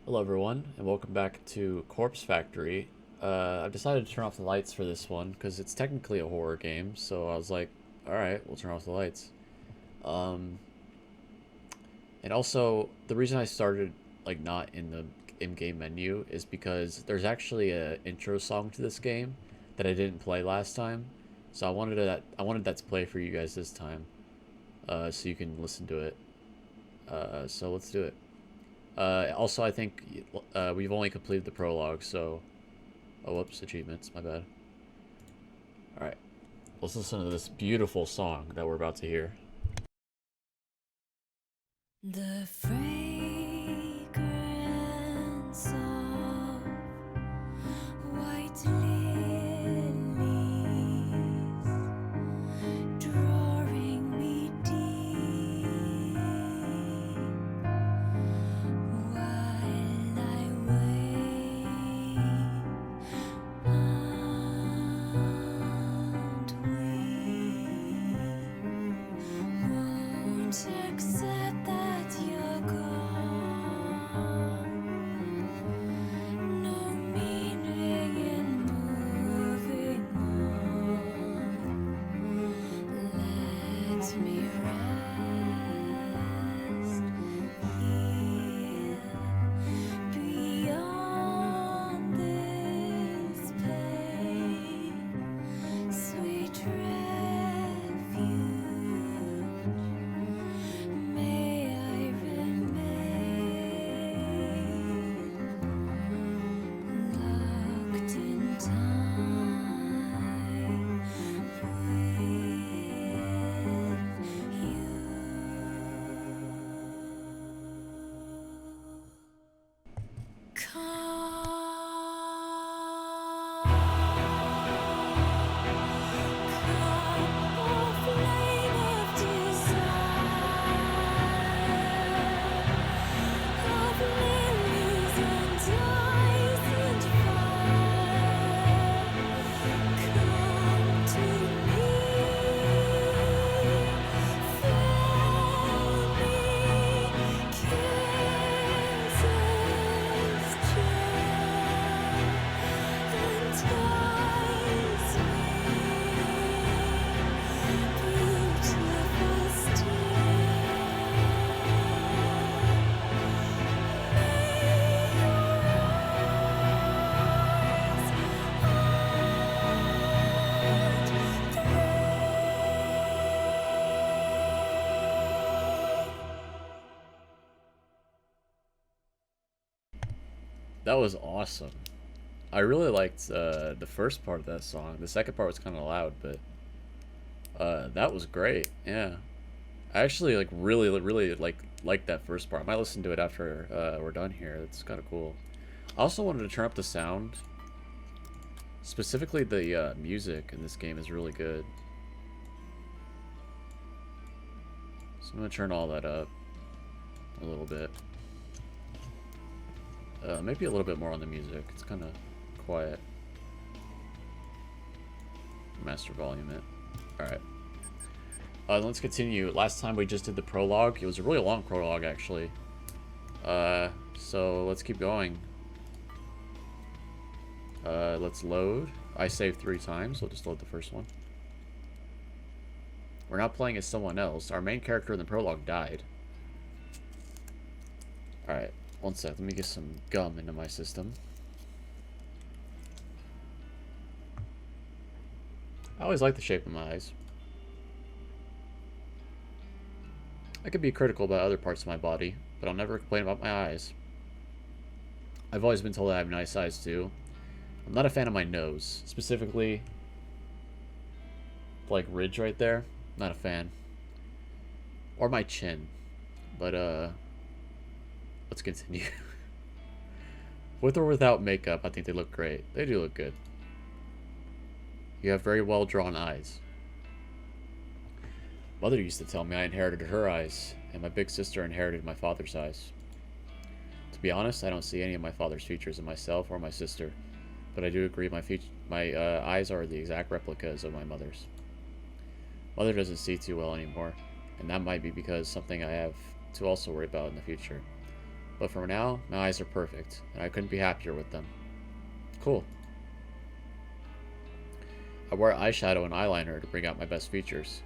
Hello everyone, and welcome back to Corpse Factory. I've decided to turn off the lights for this one, because it's technically a horror game, so I was like, alright, we'll turn off the lights. Um, and also, the reason I started, like, not in the in-game menu is because there's actually a intro song to this game that I didn't play last time, so I wanted that to play for you guys this time, so you can listen to it. So let's do it. Also, I think we've only completed the prologue, so... Oh, whoops, achievements, my bad. Alright, let's listen to this beautiful song that we're about to hear. The fragrance of white lilies drawing me deep while I wait and we won't accept that you're gone. No meaning in moving on. Let me rest here beyond this pain. Sweet refuge, may I remain locked in time with you. That was awesome. I really liked the first part of that song. The second part was kind of loud, but that was great. Yeah, I actually really like that first part. I might listen to it after we're done here. It's kind of cool. I also wanted to turn up the sound. Specifically, the music in this game is really good. So I'm gonna turn all that up a little bit. Maybe a little bit more on the music. It's kind of quiet. Master volume it. Alright. Let's continue. Last time we just did the prologue. It was a really long prologue, actually. So let's keep going. Let's load. I saved 3 times. We'll just load the first one. We're not playing as someone else. Our main character in the prologue died. Alright. One sec, let me get some gum into my system. I always like the shape of my eyes. I could be critical about other parts of my body, but I'll never complain about my eyes. I've always been told I have nice eyes too. I'm not a fan of my nose. Specifically, like ridge right there. Not a fan. Or my chin. But, let's continue. With or without makeup, I think they look great. They do look good. You have very well drawn eyes. Mother used to tell me I inherited her eyes, and my big sister inherited my father's eyes. To be honest, I don't see any of my father's features in myself or my sister, but I do agree my eyes are the exact replicas of my mother's. Mother doesn't see too well anymore, and that might be because something I have to also worry about in the future. But for now, my eyes are perfect, and I couldn't be happier with them. Cool. I wear eyeshadow and eyeliner to bring out my best features.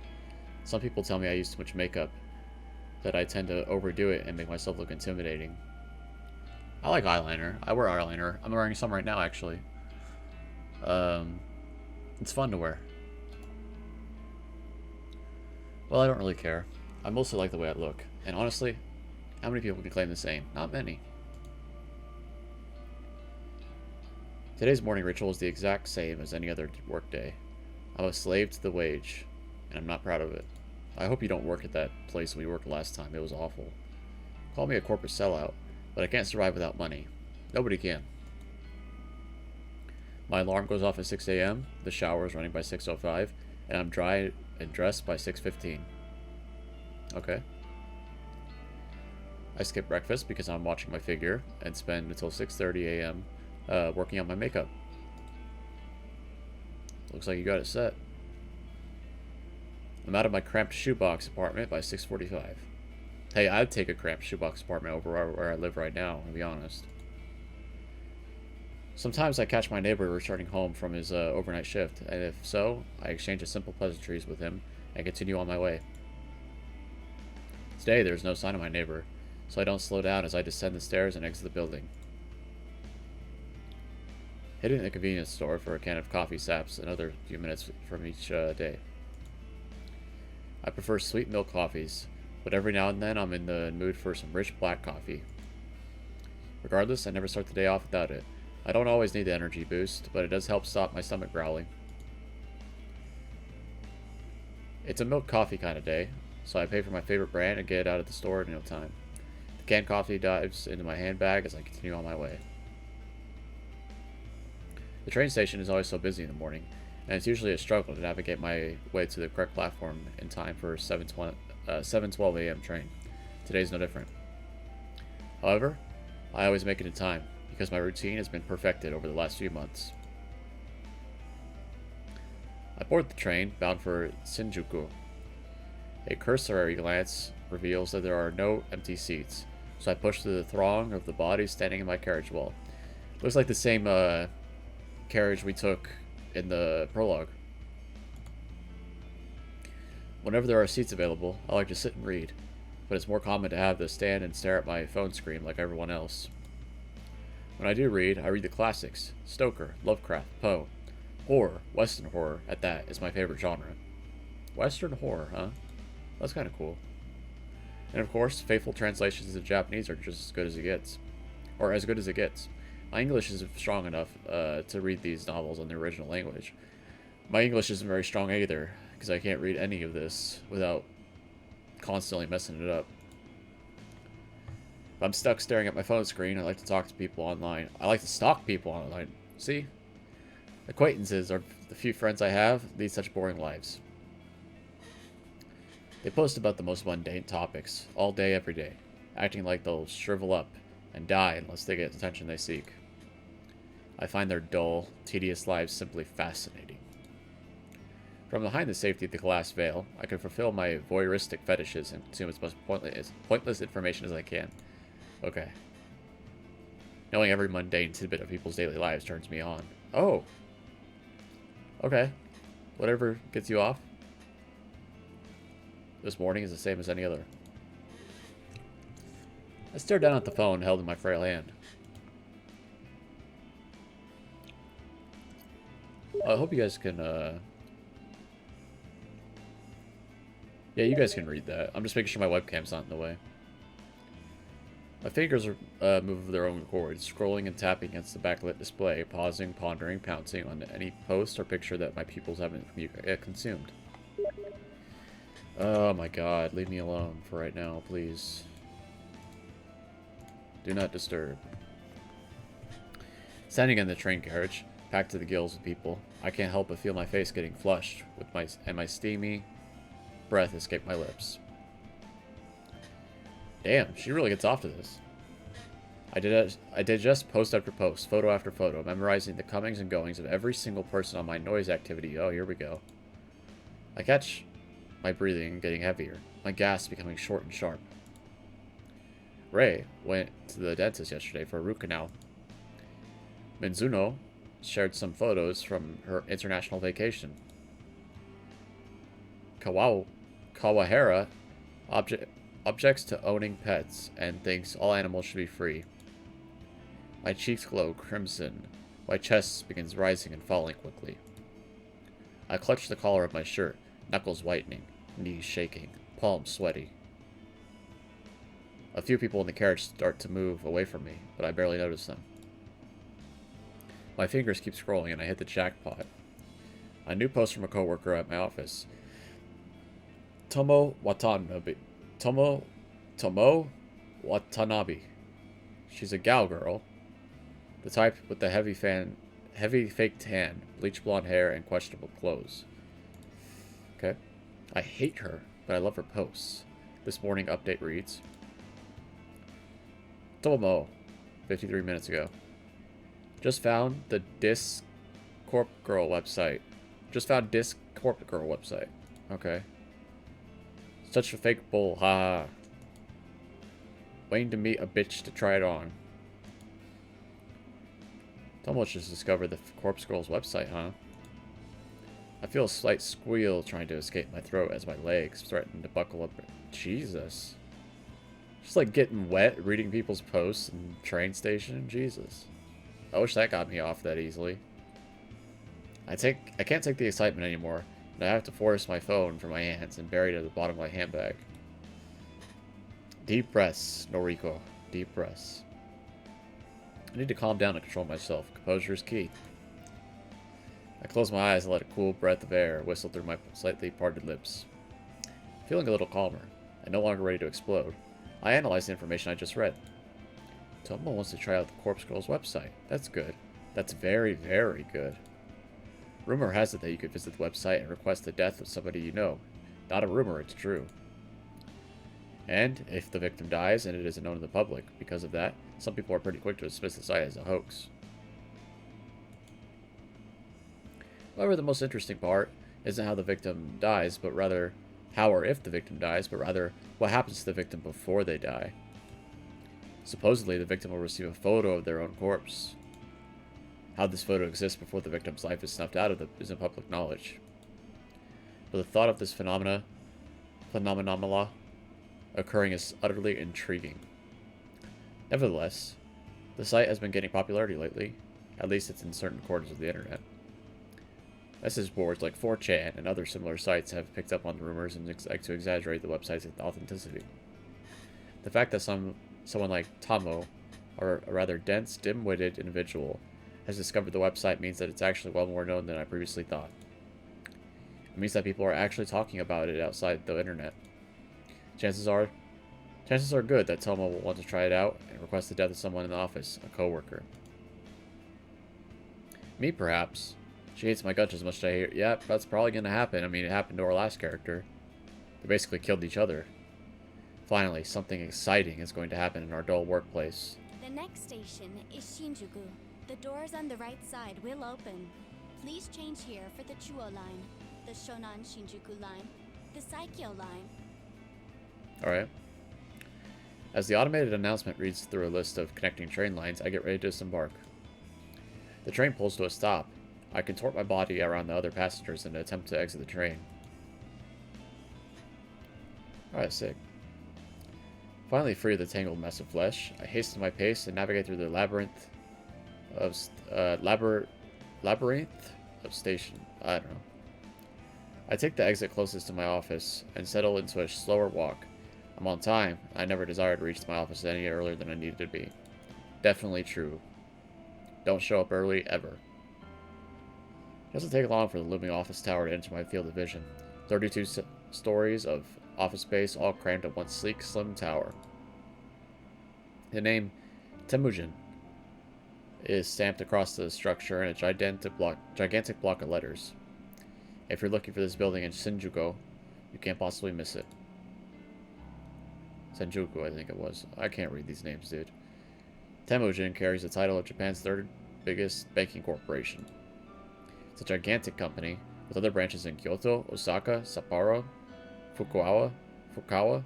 Some people tell me I use too much makeup, that I tend to overdo it and make myself look intimidating. I like eyeliner. I wear eyeliner. I'm wearing some right now, actually. It's fun to wear. Well, I don't really care. I mostly like the way I look. And honestly, how many people can claim the same? Not many. Today's morning ritual is the exact same as any other workday. I'm a slave to the wage, and I'm not proud of it. I hope you don't work at that place we worked last time. It was awful. Call me a corporate sellout, but I can't survive without money. Nobody can. My alarm goes off at 6 a.m., the shower is running by 6:05, and I'm dry and dressed by 6:15. Okay. I skip breakfast because I'm watching my figure, and spend until 6:30 a.m. Working on my makeup. Looks like you got it set. I'm out of my cramped shoebox apartment by 6:45. Hey, I'd take a cramped shoebox apartment over where I live right now, to be honest. Sometimes I catch my neighbor returning home from his overnight shift, and if so, I exchange a simple pleasantries with him and continue on my way. Today, there's no sign of my neighbor, so I don't slow down as I descend the stairs and exit the building. Hitting the convenience store for a can of coffee saps another few minutes from each day. I prefer sweet milk coffees, but every now and then I'm in the mood for some rich black coffee. Regardless, I never start the day off without it. I don't always need the energy boost, but it does help stop my stomach growling. It's a milk coffee kind of day, so I pay for my favorite brand and get it out of the store in no time. The canned coffee dives into my handbag as I continue on my way. The train station is always so busy in the morning, and it's usually a struggle to navigate my way to the correct platform in time for 7:12 a.m. train. Today's no different. However, I always make it in time, because my routine has been perfected over the last few months. I board the train, bound for Shinjuku. A cursory glance reveals that there are no empty seats, so I push through the throng of the bodies standing in my carriage wall. Looks like the same carriage we took in the prologue. Whenever there are seats available, I like to sit and read, but it's more common to have to stand and stare at my phone screen like everyone else. When I do read, I read the classics: Stoker, Lovecraft, Poe. Horror, Western horror, at that, is my favorite genre. Western horror, huh? That's kind of cool. And of course, faithful translations into Japanese are just as good as it gets. Or as good as it gets. My English isn't strong enough to read these novels in the original language. My English isn't very strong either, because I can't read any of this without constantly messing it up. If I'm stuck staring at my phone screen, I like to talk to people online. I like to stalk people online. See? Acquaintances are the few friends I have lead such boring lives. They post about the most mundane topics, all day, every day, acting like they'll shrivel up and die unless they get the attention they seek. I find their dull, tedious lives simply fascinating. From behind the safety of the glass veil, I can fulfill my voyeuristic fetishes and consume as much pointless information as I can. Okay. Knowing every mundane tidbit of people's daily lives turns me on. Oh! Okay. Whatever gets you off. This morning is the same as any other. I stared down at the phone held in my frail hand. I hope you guys can, yeah, you guys can read that. I'm just making sure my webcam's not in the way. My fingers move of their own accord, scrolling and tapping against the backlit display, pausing, pondering, pouncing on any post or picture that my pupils haven't consumed. Oh my god, leave me alone for right now, please. Do not disturb. Standing in the train carriage, packed to the gills with people, I can't help but feel my face getting flushed with my steamy breath escape my lips. Damn, she really gets off to this. I digest post after post, photo after photo, memorizing the comings and goings of every single person on my noise activity. Oh, here we go. I catch my breathing getting heavier, my gasps becoming short and sharp. Rei went to the dentist yesterday for a root canal. Mizuno shared some photos from her international vacation. Kawahara objects to owning pets and thinks all animals should be free. My cheeks glow crimson. My chest begins rising and falling quickly. I clutch the collar of my shirt, knuckles whitening, knees shaking, palms sweaty. A few people in the carriage start to move away from me, but I barely notice them. My fingers keep scrolling and I hit the jackpot. A new post from a coworker at my office. Tomo Watanabe. Tomo Watanabe. She's a gal girl. The type with the heavy fake tan, bleach blonde hair, and questionable clothes. Okay. I hate her, but I love her posts. This morning update reads, Tomo, 53 minutes ago. Just found the Disc Corp Girl website. Okay. Such a fake bull, haha. Waiting to meet a bitch to try it on. Tomo just discovered the Corpse Girl's website, huh? I feel a slight squeal trying to escape my throat as my legs threaten to buckle up. Jesus. Just like getting wet reading people's posts in the train station. Jesus. I wish that got me off that easily. I can't take the excitement anymore, and I have to force my phone from my hands and bury it at the bottom of my handbag. Deep breaths, Noriko. Deep breaths. I need to calm down and control myself. Composure is key. I close my eyes and let a cool breath of air whistle through my slightly parted lips. Feeling a little calmer, and no longer ready to explode, I analyze the information I just read. Tomo wants to try out the Corpse Girl's website. That's good. That's very, very good. Rumor has it that you could visit the website and request the death of somebody you know. Not a rumor, it's true. And if the victim dies and it isn't known to the public, because of that, some people are pretty quick to dismiss the site as a hoax. However, the most interesting part isn't how the victim dies, but rather how or if the victim dies, but rather what happens to the victim before they die. Supposedly, the victim will receive a photo of their own corpse. How this photo exists before the victim's life is snuffed out of isn't public knowledge. But the thought of this phenomena occurring is utterly intriguing. Nevertheless, the site has been getting popularity lately. At least it's in certain corners of the internet. Message boards like 4chan and other similar sites have picked up on the rumors and like to exaggerate the website's authenticity. The fact that someone like Tomo, or a rather dense, dim-witted individual, has discovered the website means that it's actually well more known than I previously thought. It means that people are actually talking about it outside the internet. Chances are good that Tomo will want to try it out and request the death of someone in the office, a coworker. Me, perhaps. She hates my guts as much as I hate. Yeah, that's probably going to happen. I mean, it happened to our last character. They basically killed each other. Finally, something exciting is going to happen in our dull workplace. The next station is Shinjuku. The doors on the right side will open. Please change here for the Chuo line, the Shonan Shinjuku line, the Saikyo line. Alright. As the automated announcement reads through a list of connecting train lines, I get ready to disembark. The train pulls to a stop. I contort my body around the other passengers in an attempt to exit the train. Alright, sick. Finally free of the tangled mess of flesh, I hasten my pace and navigate through the labyrinth of station. I don't know. I take the exit closest to my office and settle into a slower walk. I'm on time. I never desired to reach my office any earlier than I needed to be. Definitely true. Don't show up early, ever. It doesn't take long for the looming office tower to enter my field of vision. 32 stories of office space, all crammed in one sleek, slim tower. The name Temujin is stamped across the structure in a gigantic block of letters. If you're looking for this building in Shinjuku, you can't possibly miss it. Senjuku, I think it was. I can't read these names, dude. Temujin carries the title of Japan's third biggest banking corporation. It's a gigantic company with other branches in Kyoto, Osaka, Sapporo, Fukuoka,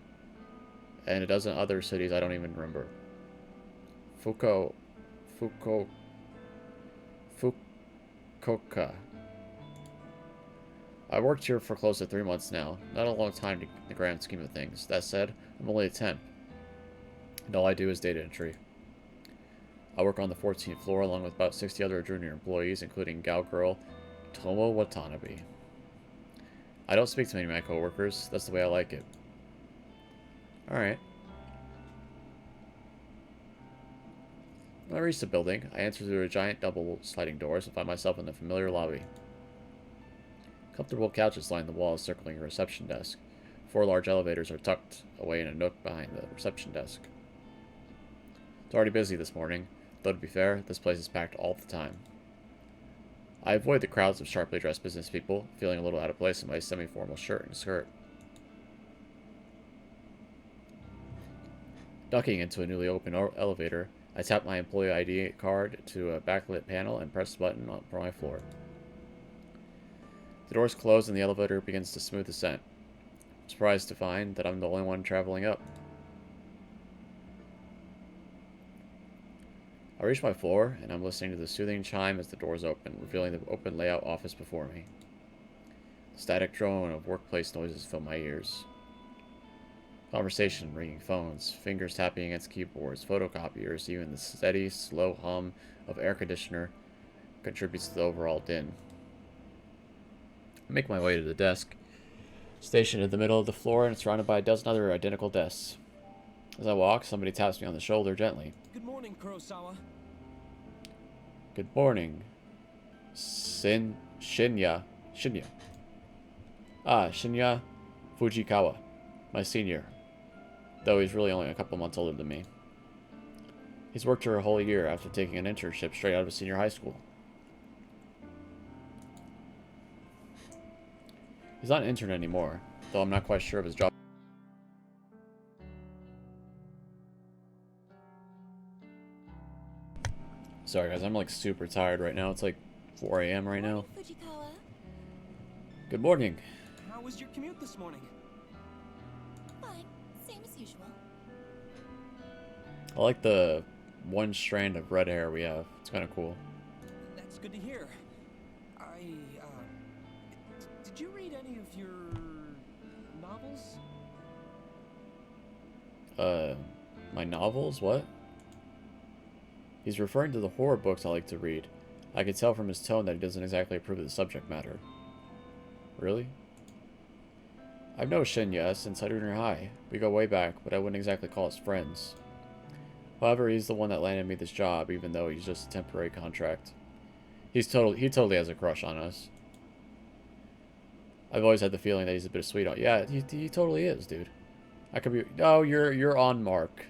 and a dozen other cities I don't even remember. Fukuoka. I worked here for close to 3 months now. Not a long time in the grand scheme of things. That said, I'm only a temp, and all I do is data entry. I work on the 14th floor along with about 60 other junior employees, including gal girl Tomo Watanabe. I don't speak to many of my coworkers. That's the way I like it. Alright. When I reach the building, I enter through a giant double sliding doors and find myself in the familiar lobby. Comfortable couches line the walls circling a reception desk. 4 large elevators are tucked away in a nook behind the reception desk. It's already busy this morning, though to be fair, this place is packed all the time. I avoid the crowds of sharply dressed business people, feeling a little out of place in my semi-formal shirt and skirt. Ducking into a newly opened elevator, I tap my employee ID card to a backlit panel and press the button for my floor. The doors close and the elevator begins to smooth descent. I'm surprised to find that I'm the only one traveling up. I reach my floor, and I'm listening to the soothing chime as the doors open, revealing the open layout office before me. The static drone of workplace noises fill my ears. Conversation, ringing phones, fingers tapping against keyboards, photocopiers, even the steady, slow hum of air conditioner contributes to the overall din. I make my way to the desk, stationed in the middle of the floor and surrounded by a dozen other identical desks. As I walk, somebody taps me on the shoulder gently. Good morning, Kurosawa. Good morning. Shinya. Ah, Shinya Fujikawa, my senior. Though he's really only a couple months older than me. He's worked here a whole year after taking an internship straight out of senior high school. He's not an intern anymore, though I'm not quite sure of his job. Sorry guys, I'm like super tired right now. It's like 4 a.m. right now. Fujikawa. Good morning. How was your commute this morning? Fine. Same as usual. I like the one strand of red hair we have. It's kind of cool. That's good to hear. Did you read any of your novels? My novels? What? He's referring to the horror books I like to read. I could tell from his tone that he doesn't exactly approve of the subject matter. Really? I've known Shinya since junior high. We go way back, but I wouldn't exactly call us friends. However, he's the one that landed me this job, even though he's just a temporary contract. He totally has a crush on us. I've always had the feeling that he's a bit of sweetheart. Yeah, he totally is, dude. I could be. Oh, you're on Mark.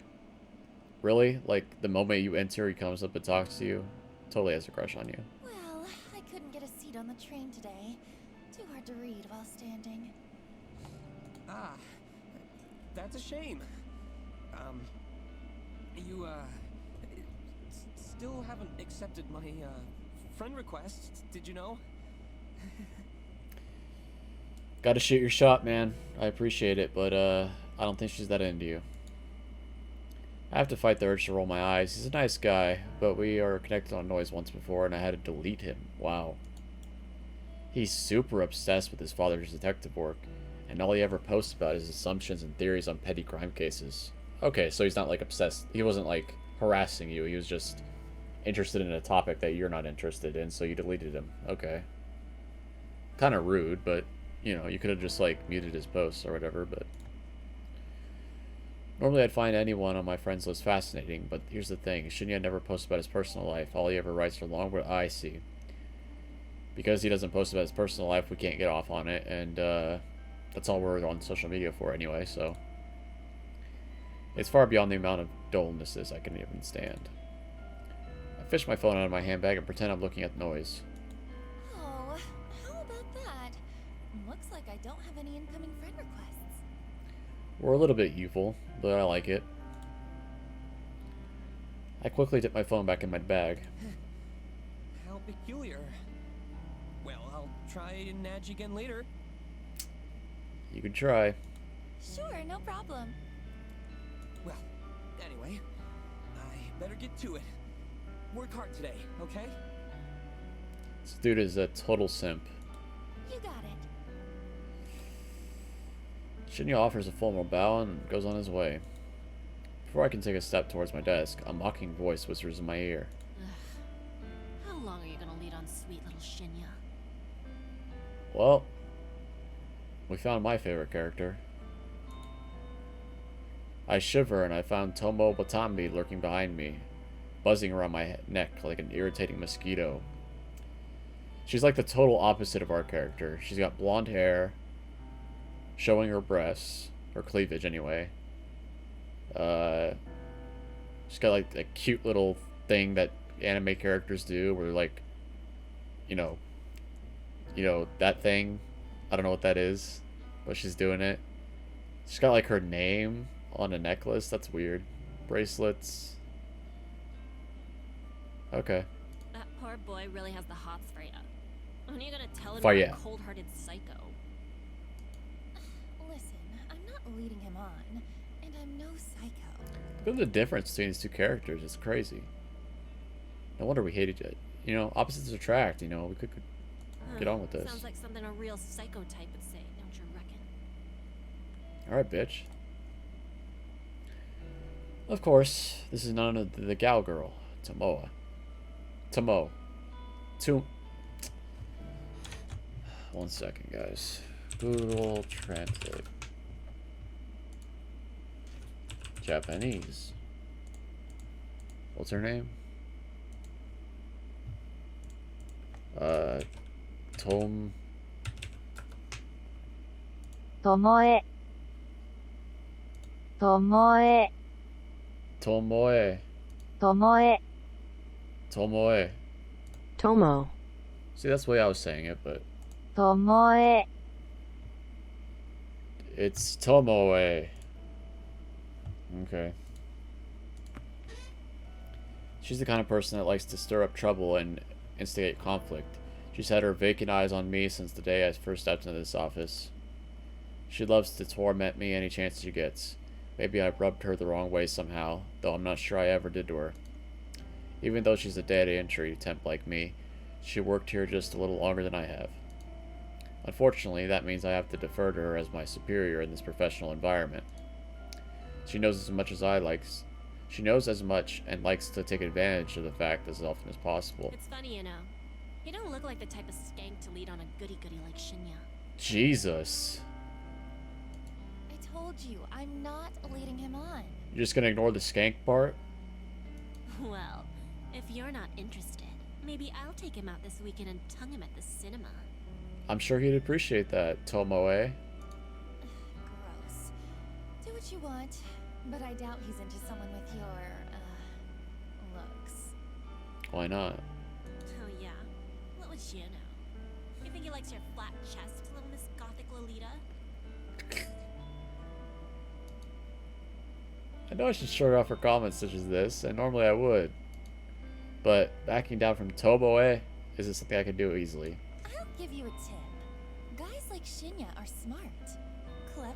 Really? Like the moment you enter, he comes up and talks to you. Totally has a crush on you. Well, I couldn't get a seat on the train today. Too hard to read while standing. Ah, that's a shame. You, still haven't accepted my, friend request, did you know? Gotta shoot your shot, man. I appreciate it, but, I don't think she's that into you. I have to fight the urge to roll my eyes. He's a nice guy, but we are connected on noise once before, and I had to delete him. Wow. He's super obsessed with his father's detective work, and all he ever posts about is assumptions and theories on petty crime cases. Okay, so he's not, like, obsessed. He wasn't, like, harassing you. He was just interested in a topic that you're not interested in, so you deleted him. Okay. Kind of rude, but, you know, you could have just, like, muted his posts or whatever, but... Normally I'd find anyone on my friends list fascinating, but here's the thing. Shinya never posts about his personal life. All he ever writes are long, but I see. Because he doesn't post about his personal life, we can't get off on it, and, that's all we're on social media for anyway, so... It's far beyond the amount of dullnesses I can even stand. I fish my phone out of my handbag and pretend I'm looking at the noise. Oh, how about that? Looks like I don't have any incoming friend requests. We're a little bit evil, but I like it. I quickly dip my phone back in my bag. How peculiar. Well, I'll try and nudge again later. You can try. Sure, no problem. Well, anyway, I better get to it. Work hard today, okay? This dude is a total simp. You got it. Shinya offers a formal bow and goes on his way. Before I can take a step towards my desk, a mocking voice whispers in my ear. How long are you gonna lead on sweet little Shinya? Well, we found my favorite character. I shiver and I found Tomo Watambi lurking behind me, buzzing around my neck like an irritating mosquito. She's like the total opposite of our character. She's got blonde hair, showing her breasts, her cleavage anyway. She's got like a cute little thing that anime characters do where like, you know, that thing. I don't know what that is, but she's doing it. She's got like her name on a necklace. That's weird. Bracelets. Okay. That poor boy really has the hots for ya. When are you gonna tell him For you're ya. a cold-hearted psycho? Listen, I'm not leading him on, and I'm no psycho. Look at the difference between these two characters. It's crazy. No wonder we hate each other. You know, opposites attract. You know, we could get on with this. Sounds like something a real psycho type would say, don't you reckon? Alright, bitch. Of course, this is none of the gal girl, Tomo. One second, guys. Google Translate. Japanese. What's her name? Tomoe. とも Tomoe. See, that's the way I was saying it, but ともえ it's Tomoe. Okay. She's the kind of person that likes to stir up trouble and instigate conflict. She's had her vacant eyes on me since the day I first stepped into this office. She loves to torment me any chance she gets. Maybe I rubbed her the wrong way somehow, though I'm not sure I ever did to her. Even though she's a data entry temp like me, she worked here just a little longer than I have. Unfortunately, that means I have to defer to her as my superior in this professional environment. She knows as much as I likes. She knows as much and likes to take advantage of the fact as often as possible. It's funny, you know. You don't look like the type of skank to lead on a goody-goody like Shinya. Jesus. I told you, I'm not leading him on. You're just gonna ignore the skank part? Well, if you're not interested, maybe I'll take him out this weekend and tongue him at the cinema. I'm sure he'd appreciate that, Tomoe. Gross. Do what you want, but I doubt he's into someone with your, looks. Why not? Oh yeah? What would you know? You think he likes your flat chest, little Miss Gothic Lolita? I know I should short off her comments such as this, and normally I would. But backing down from Tomoe isn't something I can do easily. I'll give you a tip. Guys like Shinya are smart, clever.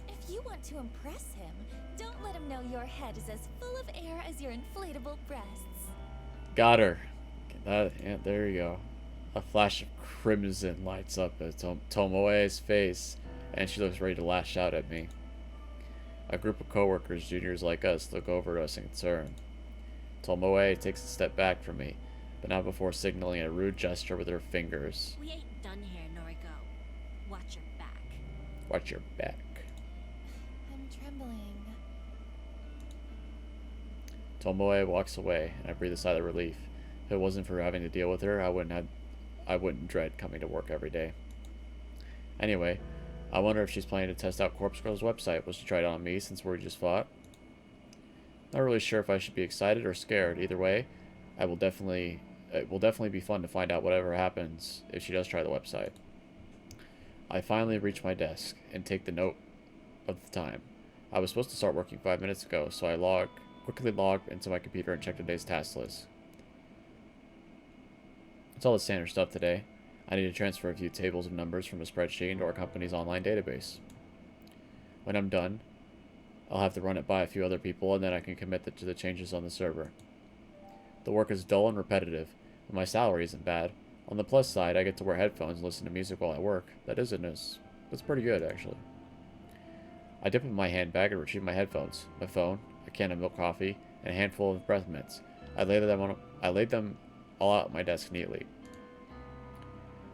If you want to impress him, don't let him know your head is as full of air as your inflatable breasts. Got her. Yeah, there you go. A flash of crimson lights up at Tomoe's face, and she looks ready to lash out at me. A group of coworkers, juniors like us, look over at us in concern. Tomoe takes a step back from me, but not before signaling a rude gesture with her fingers. We ain't done here, Noriko. Watch your back. Watch your back. I'm trembling. Tomoe walks away, and I breathe a sigh of relief. If it wasn't for having to deal with her, I wouldn't dread coming to work every day. Anyway, I wonder if she's planning to test out Corpse Girl's website. Was she tried it on me since we just fought? Not really sure if I should be excited or scared. Either way, it will definitely be fun to find out whatever happens if she does try the website. I finally reach my desk and take the note of the time. I was supposed to start working 5 minutes ago, so I quickly log into my computer and check today's task list. It's all the standard stuff today. I need to transfer a few tables of numbers from a spreadsheet into our company's online database. When I'm done, I'll have to run it by a few other people, and then I can commit to the changes on the server. The work is dull and repetitive, but my salary isn't bad. On the plus side, I get to wear headphones and listen to music while I work. That is a news. That's pretty good, actually. I dip in my handbag and retrieve my headphones, my phone, a can of milk coffee, and a handful of breath mints. I laid them all out on my desk neatly.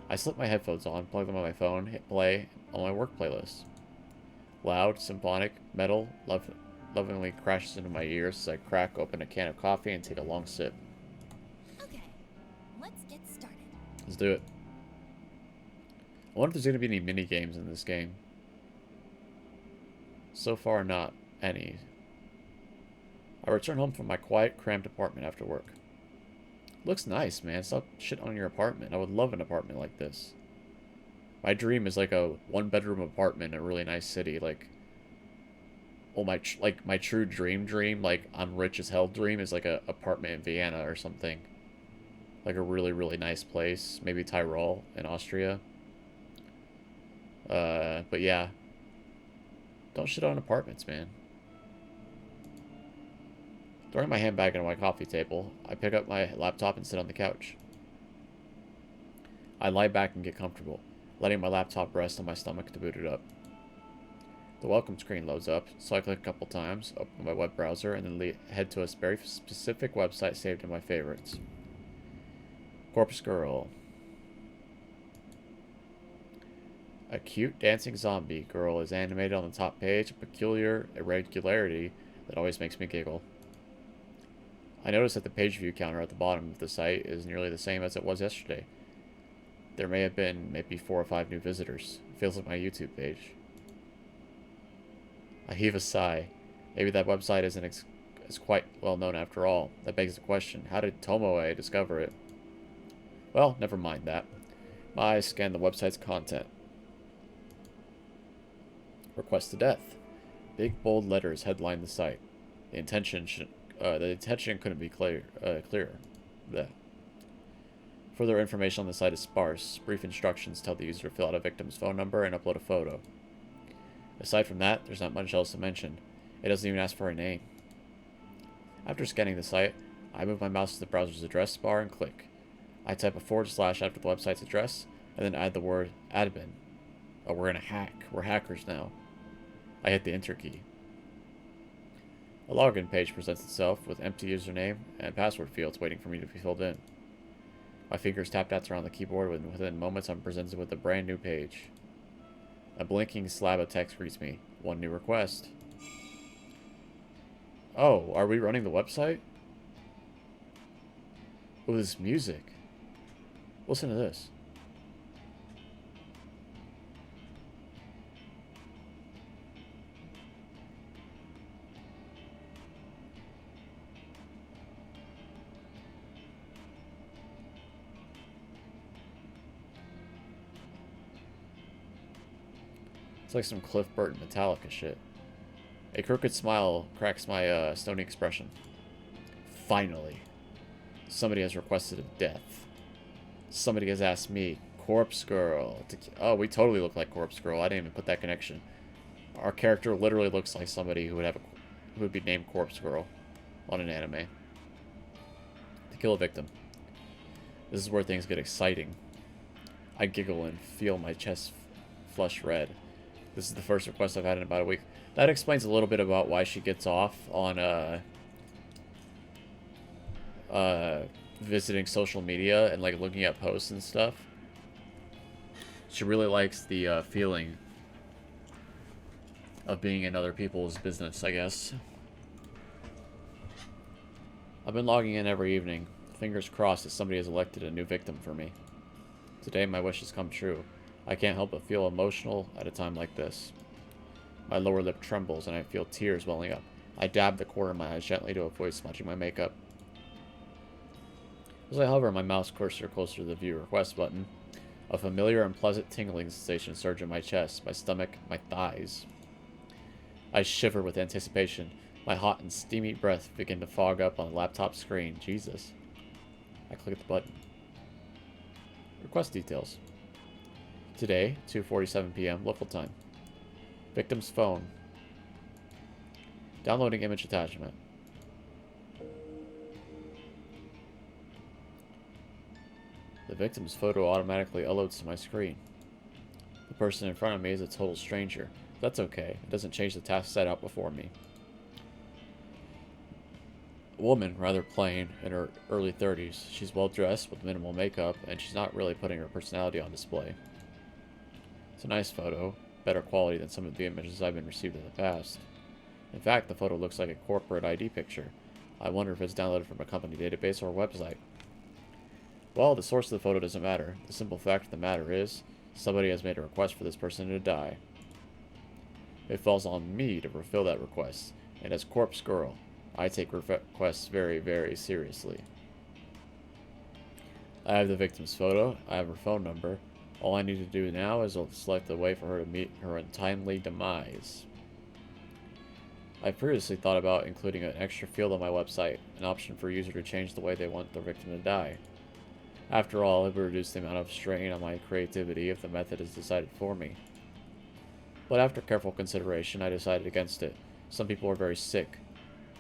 I slip my headphones on, plug them on my phone, hit play on my work playlist. Loud, symphonic, metal, lovingly crashes into my ears as I crack open a can of coffee and take a long sip. Okay, let's get started. Let's do it. I wonder if there's going to be any mini-games in this game. So far, not any. I return home from my quiet, cramped apartment after work. Looks nice, man. Stop shit on your apartment. I would love an apartment like this. My dream is like a one-bedroom apartment in a really nice city. Like, well, my true dream, like I'm rich as hell dream is like a apartment in Vienna or something. Like a really, really nice place. Maybe Tyrol in Austria. But yeah. Don't shit on apartments, man. Throwing my handbag into my coffee table, I pick up my laptop and sit on the couch. I lie back and get comfortable, letting my laptop rest on my stomach to boot it up. The welcome screen loads up, so I click a couple times, open my web browser, and then head to a very specific website saved in my favorites. Corpse Girl. A cute dancing zombie girl is animated on the top page, a peculiar irregularity that always makes me giggle. I notice that the page view counter at the bottom of the site is nearly the same as it was yesterday. There may have been maybe 4 or 5 new visitors. It feels like my YouTube page. I heave a sigh. Maybe that website isn't as quite well known after all. That begs the question, how did Tomoe discover it? Well, never mind that. My eyes scan the website's content. Request to death. Big bold letters headline the site. The intention couldn't be clearer. Blech. Further information on the site is sparse. Brief instructions tell the user to fill out a victim's phone number and upload a photo. Aside from that, there's not much else to mention. It doesn't even ask for a name. After scanning the site, I move my mouse to the browser's address bar and click. I type a / after the website's address, and then add the word admin. Oh, we're gonna hack. We're hackers now. I hit the enter key. A login page presents itself with empty username and password fields waiting for me to be filled in. My fingers tap dance around the keyboard, and within moments I'm presented with a brand new page. A blinking slab of text greets me. 1 new request. Oh, are we running the website? Oh, this music. Listen to this. It's like some Cliff Burton Metallica shit. A crooked smile cracks my stony expression. Finally. Somebody has requested a death. Somebody has asked me, Corpse Girl. Oh, we totally look like Corpse Girl. I didn't even put that connection. Our character literally looks like somebody who would be named Corpse Girl on an anime. To kill a victim. This is where things get exciting. I giggle and feel my chest flush red. This is the first request I've had in about a week. That explains a little bit about why she gets off on visiting social media and like looking at posts and stuff. She really likes the feeling of being in other people's business, I guess. I've been logging in every evening. Fingers crossed that somebody has elected a new victim for me. Today my wish has come true. I can't help but feel emotional at a time like this. My lower lip trembles and I feel tears welling up. I dab the corner of my eyes gently to avoid smudging my makeup. As I hover my mouse cursor closer to the view request button, a familiar and pleasant tingling sensation surges in my chest, my stomach, my thighs. I shiver with anticipation. My hot and steamy breath begin to fog up on the laptop screen. Jesus. I click the button. Request details. Today, 2:47 p.m. local time. Victim's phone. Downloading image attachment. The victim's photo automatically uploads to my screen. The person in front of me is a total stranger. That's okay. It doesn't change the task set out before me. A woman, rather plain, in her early 30s. She's well dressed with minimal makeup, and she's not really putting her personality on display. It's a nice photo, better quality than some of the images I've been received in the past. In fact, the photo looks like a corporate ID picture. I wonder if it's downloaded from a company database or a website. Well, the source of the photo doesn't matter. The simple fact of the matter is, somebody has made a request for this person to die. It falls on me to fulfill that request, and as Corpse Girl, I take requests very, very seriously. I have the victim's photo, I have her phone number. All I need to do now is select a way for her to meet her untimely demise. I previously thought about including an extra field on my website, an option for a user to change the way they want their victim to die. After all, it would reduce the amount of strain on my creativity if the method is decided for me. But after careful consideration, I decided against it. Some people are very sick.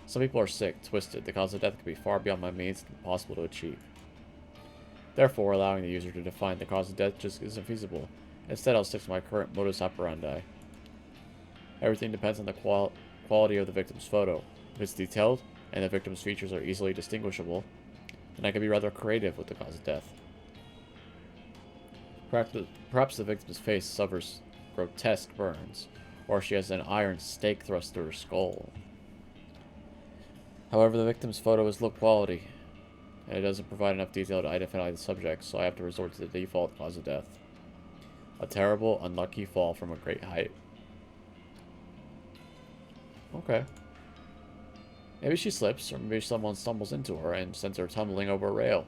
Some people are sick, twisted. The cause of death could be far beyond my means and impossible to achieve. Therefore, allowing the user to define the cause of death just isn't feasible. Instead, I'll stick to my current modus operandi. Everything depends on the quality of the victim's photo. If it's detailed, and the victim's features are easily distinguishable, then I can be rather creative with the cause of death. Perhaps the victim's face suffers grotesque burns, or she has an iron stake thrust through her skull. However, the victim's photo is low quality, and it doesn't provide enough detail to identify the subject, so I have to resort to the default cause of death. A terrible, unlucky fall from a great height. Okay. Maybe she slips, or maybe someone stumbles into her and sends her tumbling over a rail.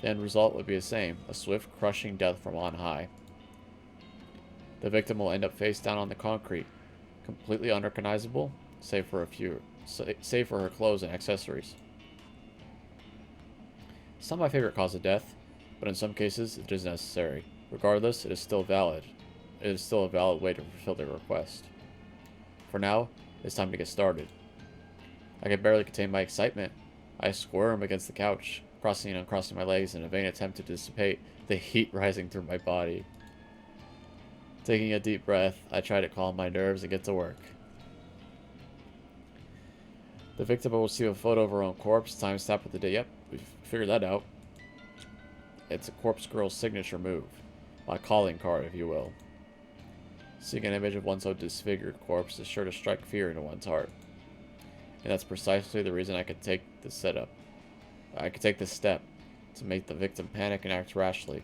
The end result would be the same, a swift, crushing death from on high. The victim will end up face down on the concrete, completely unrecognizable, save for her clothes and accessories. It's not my favorite cause of death, but in some cases it is necessary. Regardless, it is still valid. It is still a valid way to fulfill their request. For now, it's time to get started. I can barely contain my excitement. I squirm against the couch, crossing and uncrossing my legs in a vain attempt to dissipate the heat rising through my body. Taking a deep breath, I try to calm my nerves and get to work. The victim will receive a photo of her own corpse, timestamped with the date. Yep, we've figured that out. It's a Corpse Girl's signature move. My calling card, if you will. Seeing an image of one's own disfigured corpse is sure to strike fear into one's heart. And that's precisely the reason I could take this step to make the victim panic and act rashly.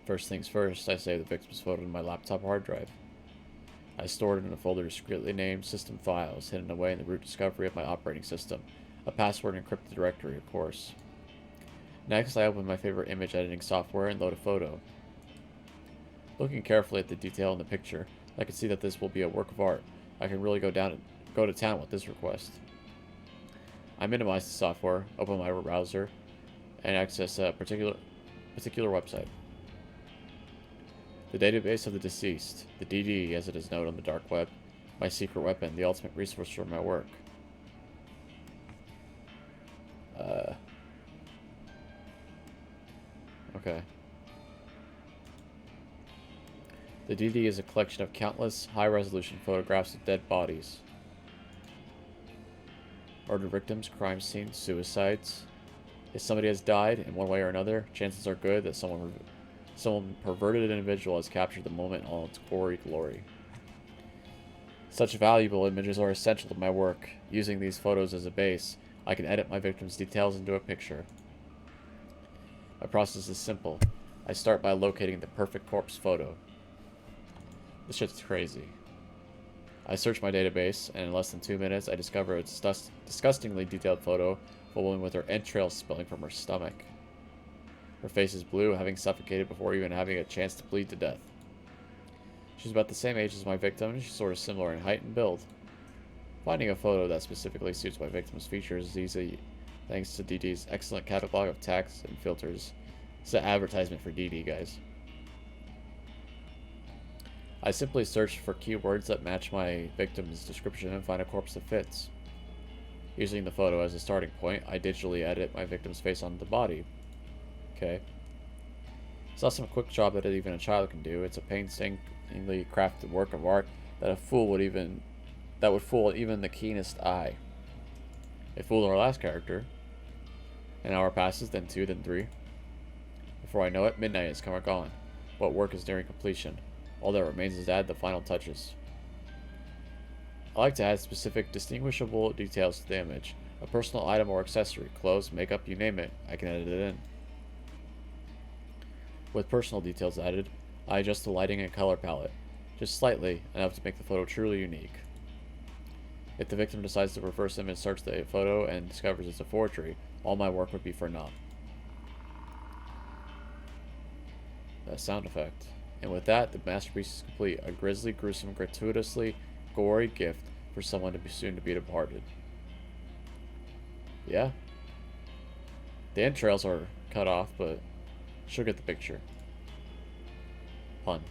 First things first, I save the victim's photo in my laptop hard drive. I stored it in a folder discreetly named System Files, hidden away in the root discovery of my operating system. A password encrypted directory, of course. Next, I open my favorite image editing software and load a photo. Looking carefully at the detail in the picture, I can see that this will be a work of art. I can really go to town with this request. I minimize the software, open my browser, and access a particular website. The database of the deceased, the DD as it is known on the dark web, my secret weapon, the ultimate resource for my work. Okay. The DD is a collection of countless high-resolution photographs of dead bodies. Murder victims, crime scenes, suicides. If somebody has died in one way or another, chances are good that someone perverted individual has captured the moment in all its gory glory. Such valuable images are essential to my work. Using these photos as a base, I can edit my victim's details into a picture. My process is simple. I start by locating the perfect corpse photo. This shit's crazy. I search my database, and in less than 2 minutes, I discover a disgustingly detailed photo of a woman with her entrails spilling from her stomach. Her face is blue, having suffocated before even having a chance to bleed to death. She's about the same age as my victim, and she's sort of similar in height and build. Finding a photo that specifically suits my victim's features is easy, thanks to DD's excellent catalog of tags and filters. It's an advertisement for DD, guys. I simply search for keywords that match my victim's description and find a corpse that fits. Using the photo as a starting point, I digitally edit my victim's face onto the body. Okay. It's not some quick job that even a child can do. It's a painstakingly crafted work of art that would fool even the keenest eye. It fooled our last character. An hour passes, then 2, then 3. Before I know it, midnight has come or gone. But work is nearing completion. All that remains is to add the final touches. I like to add specific, distinguishable details to the image. A personal item or accessory, clothes, makeup, you name it, I can edit it in. With personal details added, I adjust the lighting and color palette, just slightly, enough to make the photo truly unique. If the victim decides to reverse image search the photo and discovers it's a forgery, all my work would be for naught. That sound effect. And with that, the masterpiece is complete. A grisly, gruesome, gratuitously gory gift for someone to be soon to be departed. Yeah. The entrails are cut off, but she'll get the picture. Pun.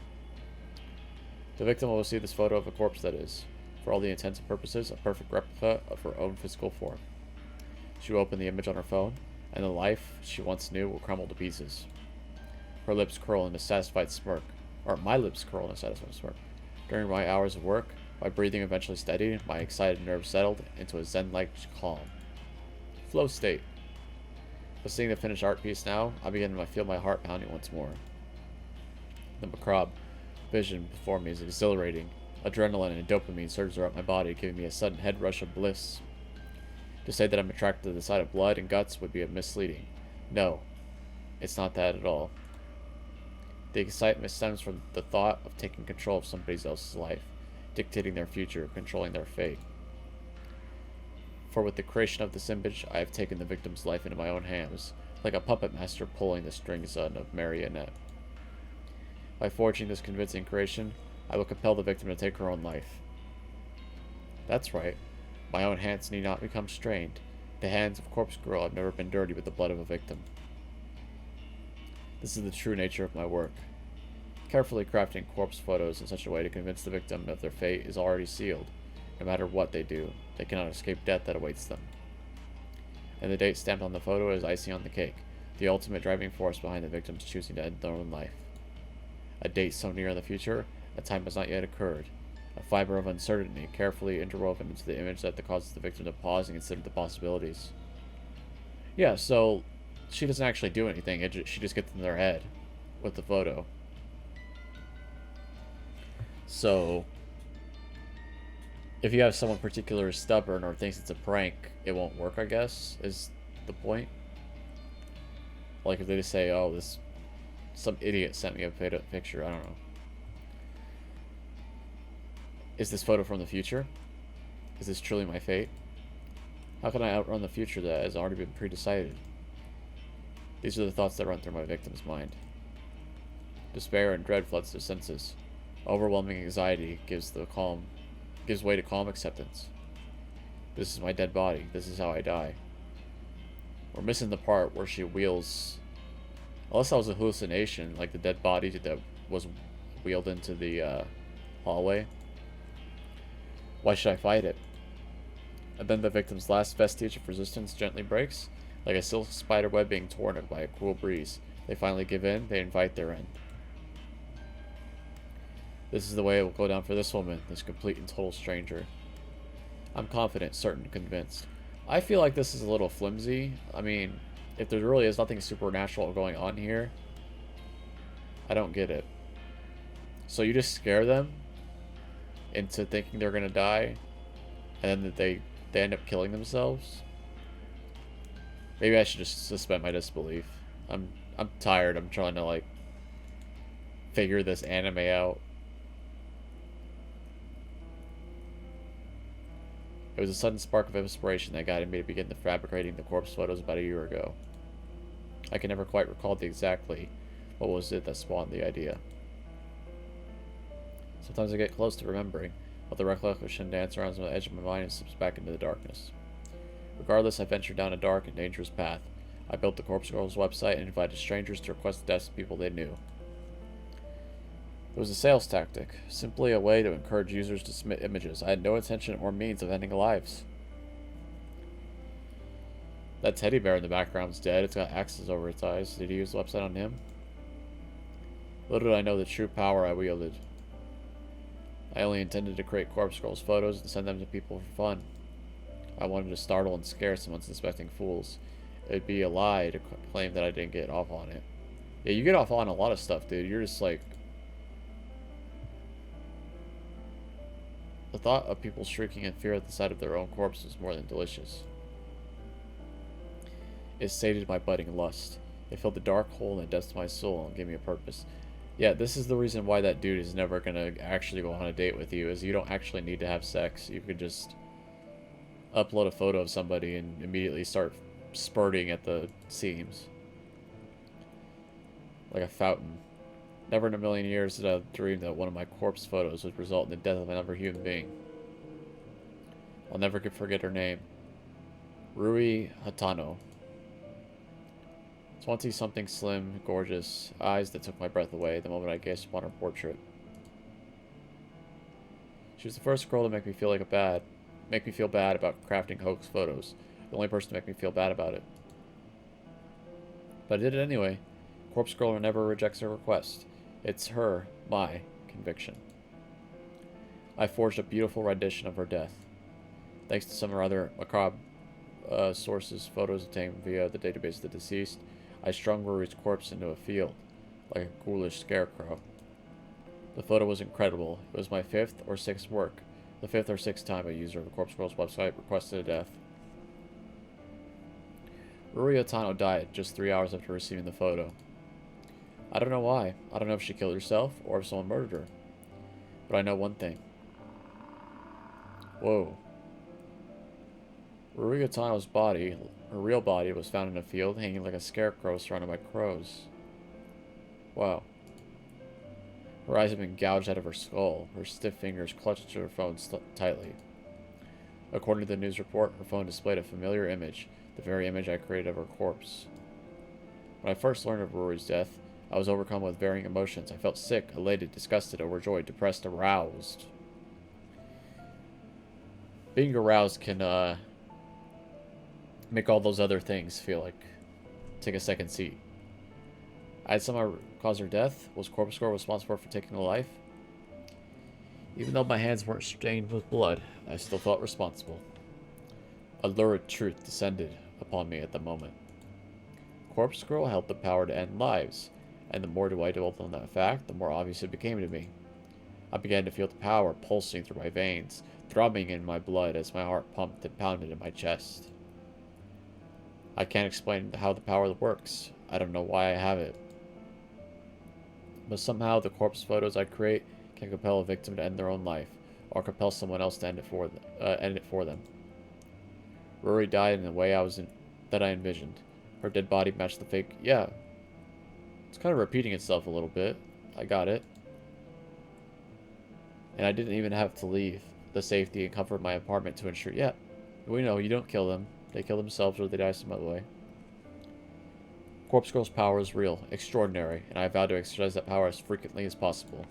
The victim will see this photo of a corpse that is, for all the intents and purposes, a perfect replica of her own physical form. She will open the image on her phone, and the life she once knew will crumble to pieces. Her lips curl in a satisfied smirk, or my lips curl in a satisfied smirk. During my hours of work, my breathing eventually steadied, my excited nerves settled into a zen-like calm. Flow state. But seeing the finished art piece now, I begin to feel my heart pounding once more. The macabre vision before me is exhilarating. Adrenaline and dopamine surge throughout my body, giving me a sudden head rush of bliss. To say that I'm attracted to the sight of blood and guts would be misleading. No, it's not that at all. The excitement stems from the thought of taking control of somebody else's life, dictating their future, controlling their fate. For with the creation of this image, I have taken the victim's life into my own hands, like a puppet master pulling the strings on a marionette. By forging this convincing creation, I will compel the victim to take her own life. That's right. My own hands need not become strained. The hands of Corpse Girl have never been dirty with the blood of a victim. This is the true nature of my work. Carefully crafting corpse photos in such a way to convince the victim that their fate is already sealed. No matter what they do, they cannot escape death that awaits them. And the date stamped on the photo is icing on the cake, the ultimate driving force behind the victims choosing to end their own life. A date so near in the future, a time has not yet occurred. A fiber of uncertainty carefully interwoven into the image that causes the victim to pause and consider the possibilities. Yeah, so she doesn't actually do anything, she just gets in their head with the photo. So, if you have someone particularly stubborn or thinks it's a prank, it won't work, I guess, is the point. Like if they just say, oh, some idiot sent me a picture, I don't know. Is this photo from the future? Is this truly my fate? How can I outrun the future that has already been pre-decided? These are the thoughts that run through my victim's mind. Despair and dread floods their senses. Overwhelming anxiety gives way to calm acceptance. This is my dead body. This is how I die. We're missing the part where she wheels... Unless that was a hallucination, like the dead body that was wheeled into the hallway. Why should I fight it? And then the victim's last vestige of resistance gently breaks, like a silk spider web being torn by a cruel breeze. They finally give in, they invite their end. This is the way it will go down for this woman, this complete and total stranger. I'm confident, certain, convinced. I feel like this is a little flimsy. I mean, if there really is nothing supernatural going on here, I don't get it. So you just scare them into thinking they're gonna die, and then they end up killing themselves? Maybe I should just suspend my disbelief. I'm tired. I'm trying to like figure this anime out. It was a sudden spark of inspiration that guided me to begin fabricating the corpse photos about a year ago. I can never quite recall exactly what was it that spawned the idea. Sometimes I get close to remembering, but the recollection dances around the edge of my mind and slips back into the darkness. Regardless, I ventured down a dark and dangerous path. I built the Corpse Girls website and invited strangers to request the deaths of people they knew. It was a sales tactic, simply a way to encourage users to submit images. I had no intention or means of ending lives. That teddy bear in the background's dead. It's got axes over its eyes. Did he use the website on him? Little did I know the true power I wielded. I only intended to create corpse girls' photos and send them to people for fun. I wanted to startle and scare some unsuspecting fools. It'd be a lie to claim that I didn't get off on it. Yeah, you get off on a lot of stuff, dude. You're just like... The thought of people shrieking in fear at the sight of their own corpse was more than delicious. It sated my budding lust. It filled the dark hole in the depths of my soul and gave me a purpose. Yeah, this is the reason why that dude is never gonna actually go on a date with you, is you don't actually need to have sex. You could just upload a photo of somebody and immediately start spurting at the seams. Like a fountain. Never in a million years did I dream that one of my corpse photos would result in the death of another human being. I'll never forget her name. Yuri Hatano. 20-something, slim, gorgeous, eyes that took my breath away the moment I gazed upon her portrait. She was the first girl to make me feel bad about crafting hoax photos. The only person to make me feel bad about it. But I did it anyway. Corpse Girl never rejects her request. It's my conviction. I forged a beautiful rendition of her death. Thanks to some rather macabre sources, photos obtained via the database of the deceased, I strung Rory's corpse into a field, like a ghoulish scarecrow. The photo was incredible. It was my 5th or 6th work, the 5th or 6th time a user of the Corpse Girl's website requested a death. Yuri Hatano died just 3 hours after receiving the photo. I don't know why. I don't know if she killed herself or if someone murdered her. But I know one thing. Whoa. Yuri Hatano's body, her real body, was found in a field hanging like a scarecrow surrounded by crows. Wow. Her eyes had been gouged out of her skull. Her stiff fingers clutched to her phone tightly. According to the news report, her phone displayed a familiar image, the very image I created of her corpse. When I first learned of Rory's death, I was overcome with varying emotions. I felt sick, elated, disgusted, overjoyed, depressed, aroused. Being aroused can, make all those other things feel like take a second seat. I had somehow caused her death. Was Corpse Girl responsible for taking her life? Even though my hands weren't stained with blood, I still felt responsible. A lurid truth descended upon me at the moment. Corpse Girl held the power to end lives, and the more I dwelt on that fact, the more obvious it became to me. I began to feel the power pulsing through my veins, throbbing in my blood as my heart pumped and pounded in my chest. I can't explain how the power works. I don't know why I have it. But somehow the corpse photos I create can compel a victim to end their own life, or compel someone else to end it for them. Rory died in the way that I envisioned. Her dead body matched the fake. Yeah. It's kind of repeating itself a little bit. I got it. And I didn't even have to leave the safety and comfort of my apartment to ensure. Yeah, we know you don't kill them. They kill themselves or they die some other way. Corpse Girl's power is real, extraordinary, and I vow to exercise that power as frequently as possible.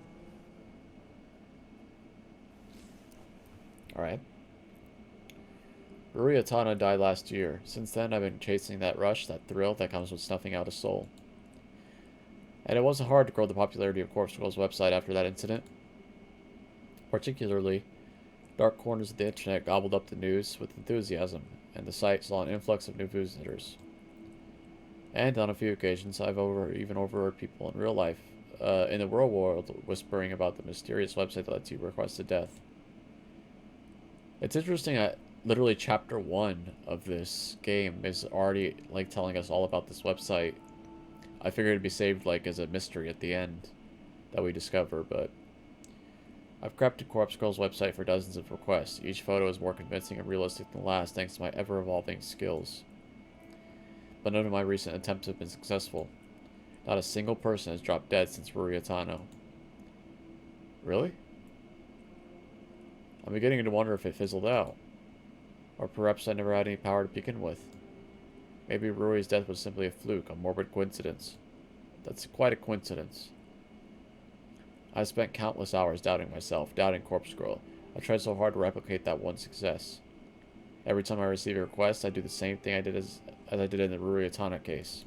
Alright. Yuri Hatano died last year. Since then, I've been chasing that rush, that thrill that comes with snuffing out a soul. And it wasn't hard to grow the popularity of Corpse Girl's website after that incident. Particularly, dark corners of the internet gobbled up the news with enthusiasm, and the site saw an influx of new visitors. And on a few occasions, I've even overheard people in real life, in the real world, whispering about the mysterious website that lets you request a death. It's interesting that literally chapter 1 of this game is already like telling us all about this website. I figured it'd be saved like as a mystery at the end that we discover, but I've crafted Corpse Girl's website for dozens of requests. Each photo is more convincing and realistic than the last thanks to my ever-evolving skills. But none of my recent attempts have been successful. Not a single person has dropped dead since Yuri Hatano. Really? I'm beginning to wonder if it fizzled out. Or perhaps I never had any power to begin with. Maybe Yuri's death was simply a fluke, a morbid coincidence. That's quite a coincidence. I spent countless hours doubting myself, doubting Corpse Girl. I tried so hard to replicate that one success. Every time I receive a request, I do the same thing I did as I did in the Ruriatana case.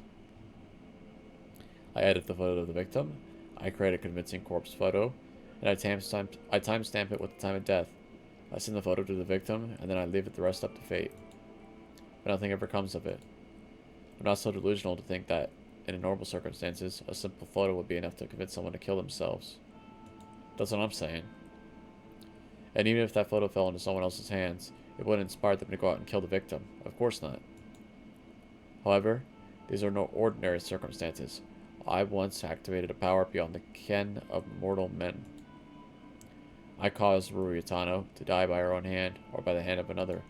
I edit the photo of the victim, I create a convincing corpse photo, and I timestamp it with the time of death. I send the photo to the victim, and then I leave it the rest up to fate. But nothing ever comes of it. I'm not so delusional to think that, in normal circumstances, a simple photo would be enough to convince someone to kill themselves. That's what I'm saying. And even if that photo fell into someone else's hands, it wouldn't inspire them to go out and kill the victim. Of course not. However, these are no ordinary circumstances. I once activated a power beyond the ken of mortal men. I caused Ruriatano to die by her own hand, or by the hand of another.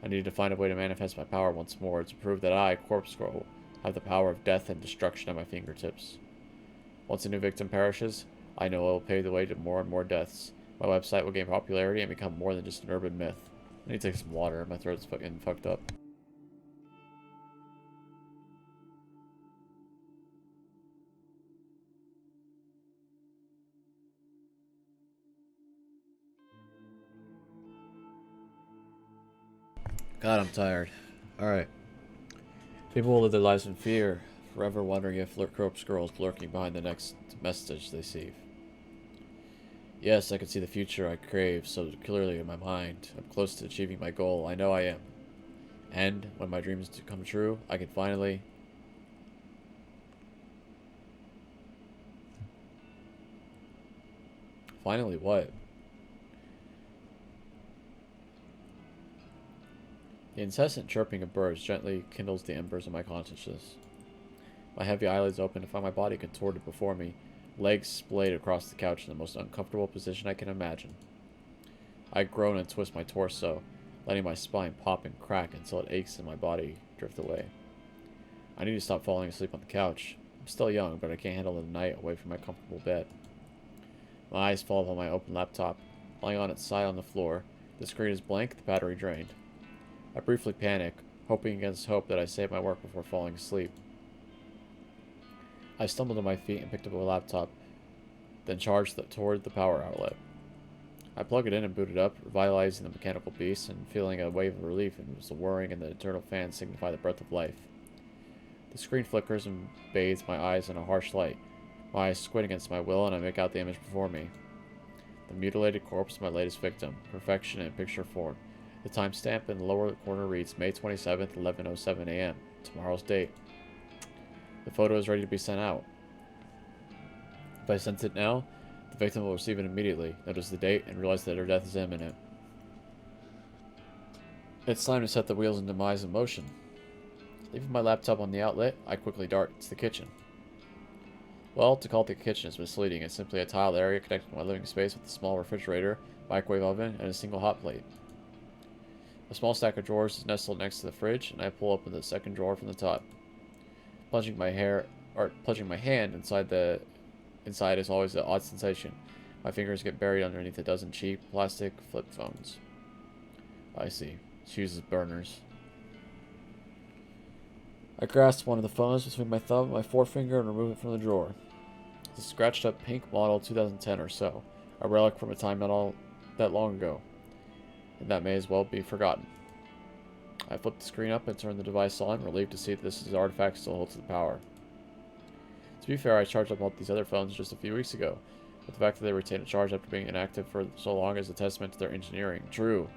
I needed to find a way to manifest my power once more, to prove that I, Corpse Girl, have the power of death and destruction at my fingertips. Once a new victim perishes, I know it will pave the way to more and more deaths. My website will gain popularity and become more than just an urban myth. I need to take some water, my throat's fucking fucked up. God, I'm tired. Alright. People will live their lives in fear, forever wondering if Corpse Girl is lurking behind the next message they see. Yes, I can see the future I crave so clearly in my mind. I'm close to achieving my goal. I know I am. And, when my dreams come true, I can finally... Finally what? The incessant chirping of birds gently kindles the embers of my consciousness. My heavy eyelids open to find my body contorted before me, legs splayed across the couch in the most uncomfortable position I can imagine. I groan and twist my torso, letting my spine pop and crack until it aches and my body drift away. I need to stop falling asleep on the couch. I'm still young, but I can't handle the night away from my comfortable bed. My eyes fall upon my open laptop, lying on its side on the floor. The screen is blank, the battery drained. I briefly panic, hoping against hope that I save my work before falling asleep. I stumbled to my feet and picked up a laptop, then charged toward the power outlet. I plug it in and boot it up, revitalizing the mechanical beast and feeling a wave of relief as the whirring and the internal fan signify the breath of life. The screen flickers and bathes my eyes in a harsh light. My eyes squint against my will and I make out the image before me. The mutilated corpse of my latest victim, perfection in picture form. The timestamp in the lower corner reads May 27th, 11:07 a.m., tomorrow's date. The photo is ready to be sent out. If I send it now, the victim will receive it immediately, notice the date, and realize that her death is imminent. It's time to set the wheels and demise in motion. Leaving my laptop on the outlet, I quickly dart to the kitchen. Well, to call it the kitchen is misleading. It's simply a tiled area connecting my living space with a small refrigerator, microwave oven, and a single hot plate. A small stack of drawers is nestled next to the fridge, and I pull open the second drawer from the top. Plunging my hand inside is always an odd sensation. My fingers get buried underneath a dozen cheap plastic flip phones. I see. She uses burners. I grasp one of the phones between my thumb and my forefinger and remove it from the drawer. It's a scratched up pink model 2010 or so, a relic from a time not all that long ago, and that may as well be forgotten. I flip the screen up and turn the device on, relieved to see that this artifact still holds the power. To be fair, I charged up all these other phones just a few weeks ago, but the fact that they retain a charge after being inactive for so long is a testament to their engineering. True.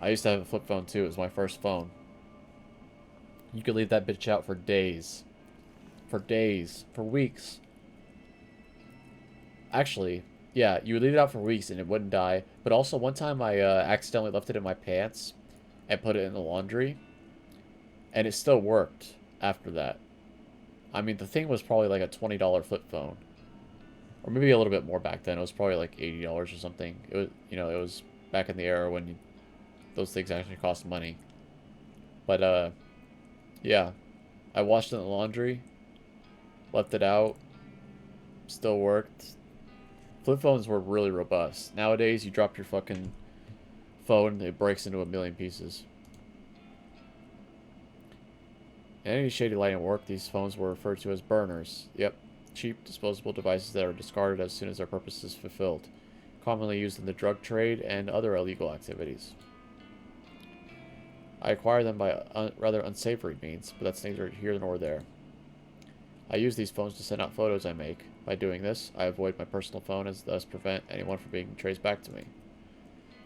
I used to have a flip phone too. It was my first phone. You could leave that bitch out for days. For days. For weeks. Actually, yeah, you would leave it out for weeks and it wouldn't die. But also, one time I accidentally left it in my pants and put it in the laundry. And it still worked after that. I mean, the thing was probably like a $20 flip phone. Or maybe a little bit more back then. It was probably like $80 or something. It was, you know, it was back in the era when those things actually cost money. But, yeah. I washed it in the laundry. Left it out. Still worked. Flip phones were really robust. Nowadays, you drop your fucking phone, it breaks into a million pieces. In any shady light and work, these phones were referred to as burners. Yep. cheap, disposable devices that are discarded as soon as their purpose is fulfilled, commonly used in the drug trade and other illegal activities. I acquire them by rather unsavory means, but that's neither here nor there. I use these phones to send out photos I make. By doing this, I avoid my personal phone and thus prevent anyone from being traced back to me.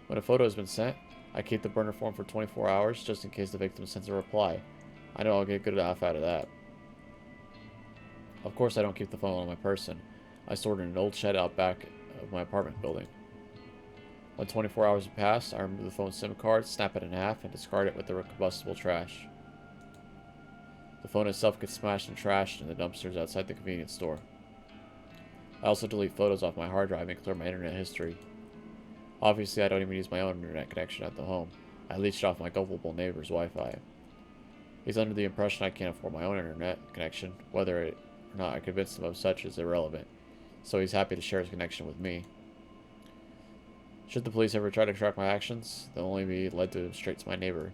When a photo has been sent, I keep the burner phone for 24 hours just in case the victim sends a reply. I know I'll get good enough out of that. Of course, I don't keep the phone on my person. I store it in an old shed out back of my apartment building. When 24 hours have passed, I remove the phone's SIM card, snap it in half, and discard it with the combustible trash. The phone itself gets smashed and trashed in the dumpsters outside the convenience store. I also delete photos off my hard drive and clear my internet history. Obviously, I don't even use my own internet connection at the home. I leached off my gullible neighbor's Wi-Fi. He's under the impression I can't afford my own internet connection. Whether or not I convinced him of such is irrelevant, so he's happy to share his connection with me. Should the police ever try to track my actions, they'll only be led to straight to my neighbor.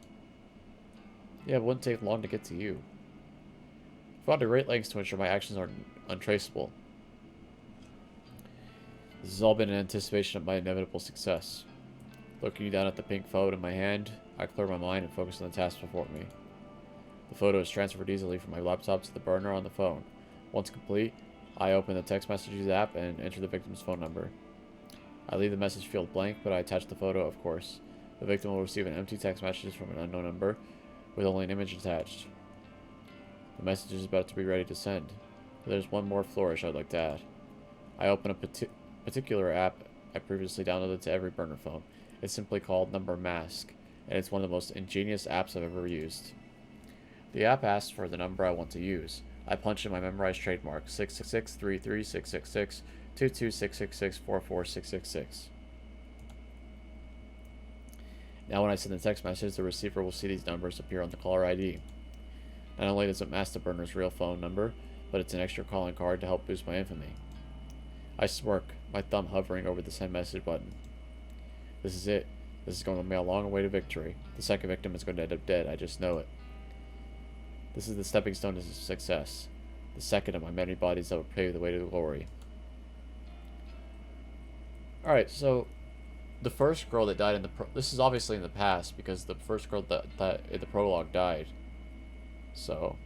Yeah, it wouldn't take long to get to you. I've gone to great lengths to ensure my actions are untraceable. This has all been in anticipation of my inevitable success. Looking down at the pink phone in my hand, I clear my mind and focus on the task before me. The photo is transferred easily from my laptop to the burner on the phone. Once complete, I open the text messages app and enter the victim's phone number. I leave the message field blank, but I attach the photo, of course. The victim will receive an empty text message from an unknown number with only an image attached. The message is about to be ready to send. But there's one more flourish I'd like to add. I open a particular app I previously downloaded to every burner phone. It's simply called Number Mask, and it's one of the most ingenious apps I've ever used. The app asks for the number I want to use. I punch in my memorized trademark, 666-33666-22666-44666. Now when I send the text message, the receiver will see these numbers appear on the caller ID. Not only does it mask the burner's real phone number, but it's an extra calling card to help boost my infamy. I smirk, my thumb hovering over the send message button. This is it. This is going to be a long way to victory. The second victim is going to end up dead, I just know it. This is the stepping stone to success. The second of my many bodies that will pave the way to glory. Alright, so the first girl that died in the this is obviously in the past because the first girl that in the prologue died. So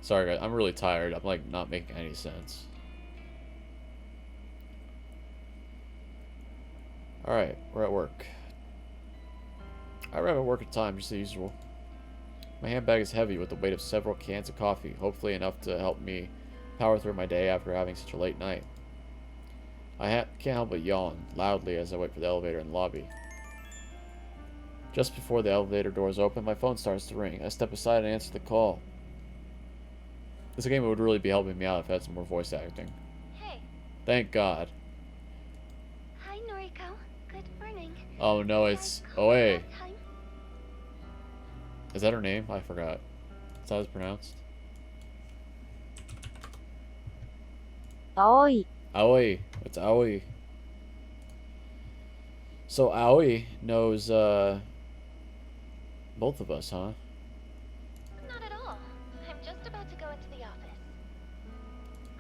sorry guys, I'm really tired. I'm like not making any sense. Alright, we're at work. I arrive at work at time, just the usual. My handbag is heavy with the weight of several cans of coffee, hopefully enough to help me power through my day after having such a late night. I can't help but yawn loudly as I wait for the elevator in the lobby. Just before the elevator doors open, my phone starts to ring. I step aside and answer the call. This game would really be helping me out if I had some more voice acting. Hey. Thank God. Hi, Noriko. Good morning. Oh no, it's Oe. Is that her name? I forgot. Is that how it's pronounced? Aoi. Aoi. It's Aoi. So Aoi knows both of us, huh? Not at all. I'm just about to go into the office.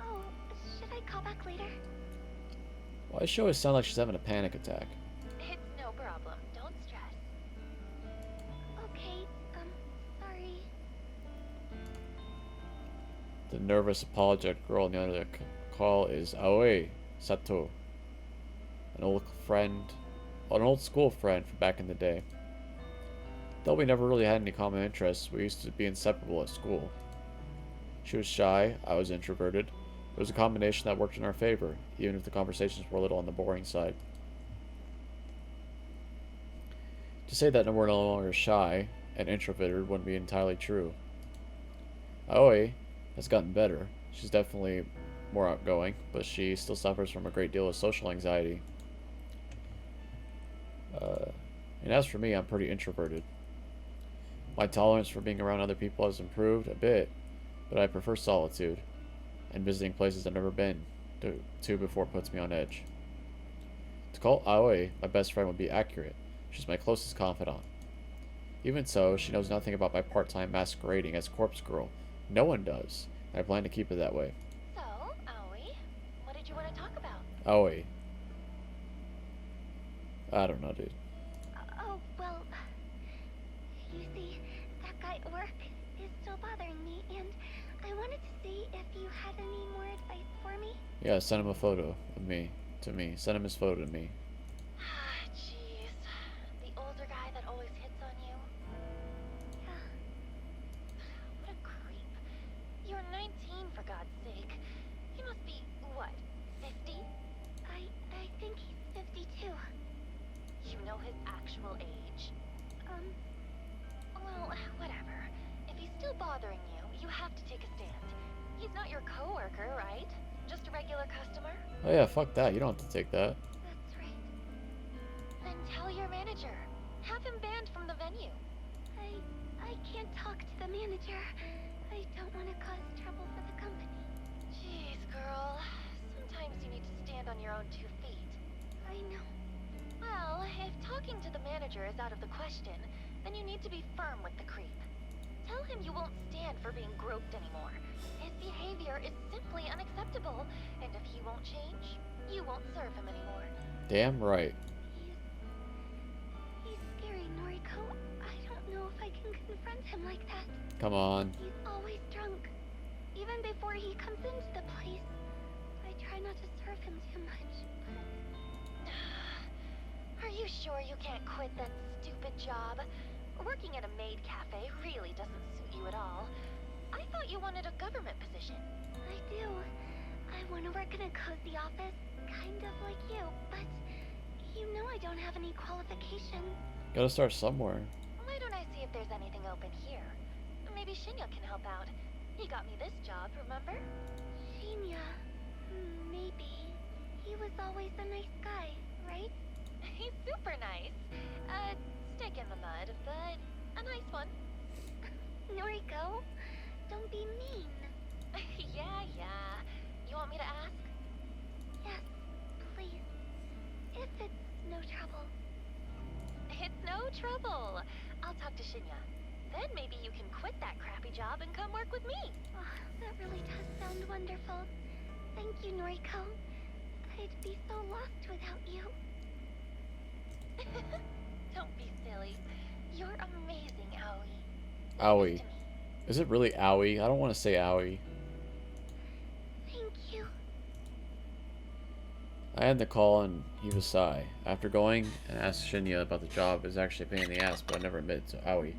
Oh, should I call back later? Why does she always sound like she's having a panic attack? It's no problem. Don't stress. Okay, sorry. The nervous, apologetic girl on the other call is Aoi Sato, an old school friend from back in the day. Though we never really had any common interests, we used to be inseparable at school. She was shy, I was introverted. It was a combination that worked in our favor, even if the conversations were a little on the boring side. To say that we're no longer shy and introverted wouldn't be entirely true. Aoi has gotten better. She's definitely more outgoing, but she still suffers from a great deal of social anxiety. And as for me, I'm pretty introverted. My tolerance for being around other people has improved a bit, but I prefer solitude, and visiting places I've never been to before puts me on edge. To call Aoi my best friend would be accurate. She's my closest confidant. Even so, she knows nothing about my part-time masquerading as corpse girl. No one does, and I plan to keep it that way. So, Aoi. I don't know, dude. Oh, well, you see, that guy at work is still bothering me, and I wanted to see if you had any more advice for me. Yeah, send him a photo of me. To me. Send him his photo to me. Jeez. The older guy that always hits on you. Yeah. What a creep. You're 19, for God's sake. He must be, what, 50? I think he's 52. You know his actual age? Well, whatever. If he's still bothering you, you have to take a stand. He's not your coworker, right? Just a regular customer? Oh yeah, fuck that. You don't have to take that. That's right. Then tell your manager. Have him banned from the venue. I can't talk to the manager. I don't want to cause trouble for the company. Jeez, girl. Sometimes you need to stand on your own 2 feet. I know. Well, if talking to the manager is out of the question, then you need to be firm with the creep. Tell him you won't stand for being groped anymore. His behavior is simply unacceptable, and if he won't change, you won't serve him anymore. Damn right. He's scary, Noriko. I don't know if I can confront him like that. Come on. He's always drunk. Even before he comes into the place. I try not to serve him too much, but... Are you sure you can't quit that stupid job? Working at a maid cafe really doesn't suit you at all. I thought you wanted a government position. I do. I want to work in a cozy office, kind of like you, but you know I don't have any qualifications. Gotta start somewhere. Why don't I see if there's anything open here? Maybe Shinya can help out. He got me this job, remember? Shinya. Maybe. He was always a nice guy, right? He's super nice. Stick in the mud, but a nice one. Noriko, don't be mean. Yeah. You want me to ask? Yes, please. If it's no trouble. It's no trouble. I'll talk to Shinya. Then maybe you can quit that crappy job and come work with me. Oh, that really does sound wonderful. Thank you, Noriko. I'd be so lost without you. Don't be silly. You're amazing, Aoi. Owie. Is it really owie? I don't want to say owie. Thank you. I had the call and heave a sigh. After going and asked Shinya about the job, is actually a pain in the ass, but I never admitted to owie.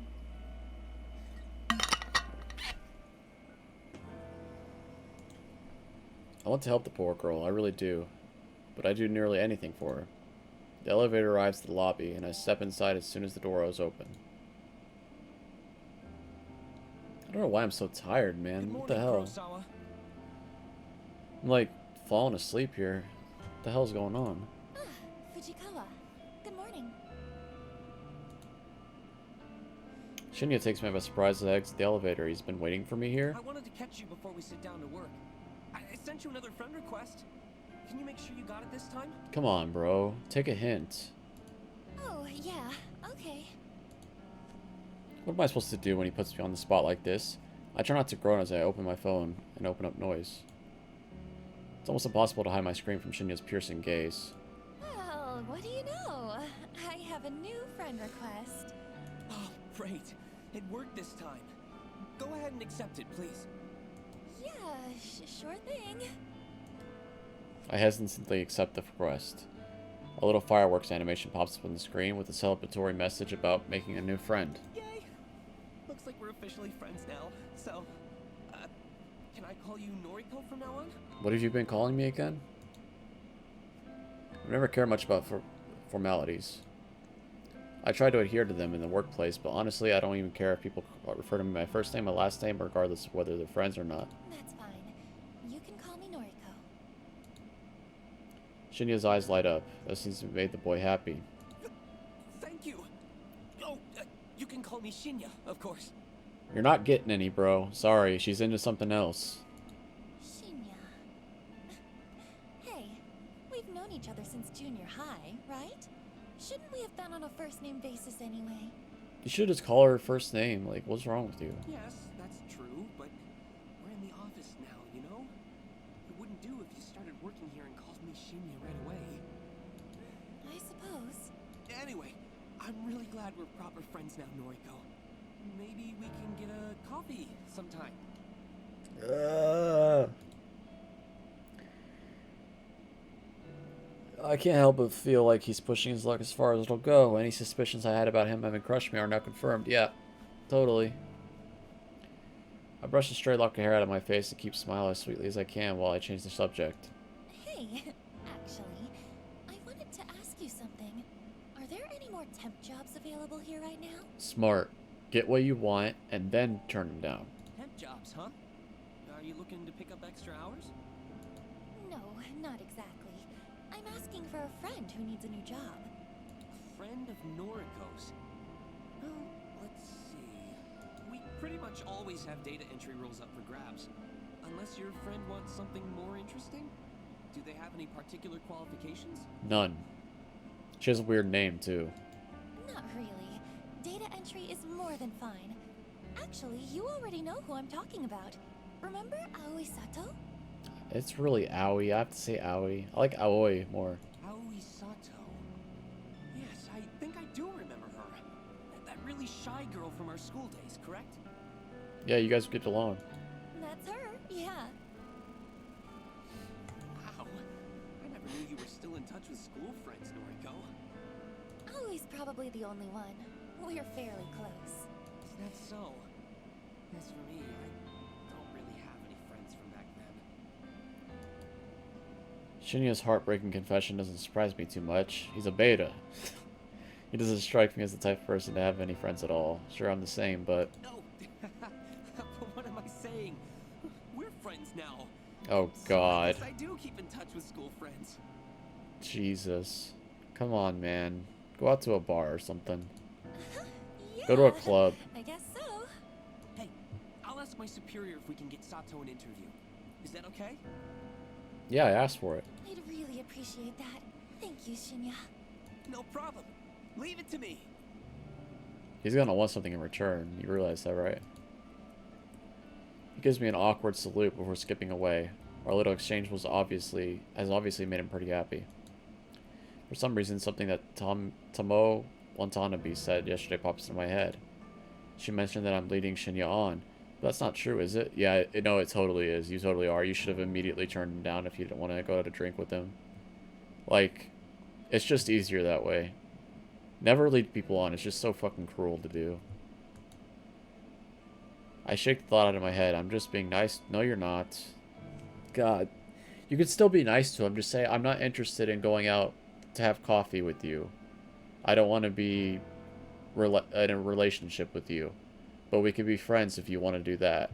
I want to help the poor girl, I really do. But I do nearly anything for her. The elevator arrives at the lobby, and I step inside as soon as the door is open. I don't know why I'm so tired, man. What the hell? Kurosawa. I'm like falling asleep here. What the hell's going on? Fujikawa. Good morning. Shinya takes me by surprise as I exit the elevator. He's been waiting for me here. I wanted to catch you before we sit down to work. I sent you another friend request. Can you make sure you got it this time? Come on, bro. Take a hint. Oh, yeah. Okay. What am I supposed to do when he puts me on the spot like this? I try not to groan as I open my phone and open up noise. It's almost impossible to hide my scream from Shinya's piercing gaze. Well, what do you know? I have a new friend request. Oh, great. It worked this time. Go ahead and accept it, please. Yeah, sure thing. I hesitantly accept the request. A little fireworks animation pops up on the screen with a celebratory message about making a new friend. Yay! Looks like we're officially friends now. So, can I call you Noriko from now on? What have you been calling me again? I've never cared much about formalities. I try to adhere to them in the workplace, but honestly, I don't even care if people refer to me by my first name, my last name, regardless of whether they're friends or not. That's fine. You can call me Noriko. Shinya's eyes light up. That seems to have made the boy happy. Thank you. Oh, you can call me Shinya, of course. You're not getting any, bro. Sorry, she's into something else. Shinya. Hey, we've known each other since junior high, right? Shouldn't we have been on a first-name basis anyway? You should just call her first name. Like, what's wrong with you? Yes, that's true, but we're in the office now, you know? It wouldn't wouldn't do if you started working here and called me Shinya right away. I suppose. Anyway, I'm really glad we're proper friends now, Noriko. Maybe we can get a coffee sometime. I can't help but feel like he's pushing his luck as far as it'll go. Any suspicions I had about him having crushed me are now confirmed. Yeah, totally. I brush a stray lock of hair out of my face and keep smiling as sweetly as I can while I change the subject. Hey, actually, I wanted to ask you something. Are there any more temp jobs available here right now? Smart. Get what you want and then turn them down. Temp jobs, huh? Are you looking to pick up extra hours? No, not exactly. I'm asking for a friend who needs a new job. A friend of Noriko's. Oh, let's see. We pretty much always have data entry roles up for grabs. Unless your friend wants something more interesting? Do they have any particular qualifications? None. She has a weird name, too. Not really. Data entry is more than fine. Actually, you already know who I'm talking about. Remember Aoi Sato? It's really Aoi. I have to say Aoi. I like Aoi more. Aoi Sato. Yes, I think I do remember her. That really shy girl from our school days, correct? Yeah, you guys get along. That's her, yeah. Wow. I never knew you were still in touch with school friends, Noriko. Aoi's probably the only one. We're fairly close. Is that so? As for me, I don't really have any friends from back then. Shinya's heartbreaking confession doesn't surprise me too much. He's a beta. He doesn't strike me as the type of person to have any friends at all. Sure, I'm the same, but... No! What am I saying? We're friends now. Oh, God. So I do keep in touch with school friends. Jesus. Come on, man. Go out to a bar or something. Yeah, Go to a club. I guess so. Hey, I'll ask my superior if we can get Sato an interview. Is that okay? Yeah, I asked for it. I'd really appreciate that. Thank you, Shinya. No problem. Leave it to me. He's gonna want something in return. You realize that, right? He gives me an awkward salute before skipping away. Our little exchange has obviously made him pretty happy. For some reason, something that Tomo Watanabe said yesterday pops into my head. She mentioned that I'm leading Shinya on. But that's not true, is it? Yeah, no, it totally is. You totally are. You should have immediately turned him down if you didn't want to go out to drink with him. Like, it's just easier that way. Never lead people on. It's just so fucking cruel to do. I shake the thought out of my head. I'm just being nice. No, you're not. God. You could still be nice to him. Just say, I'm not interested in going out to have coffee with you. I don't want to be in a relationship with you. But we could be friends if you want to do that.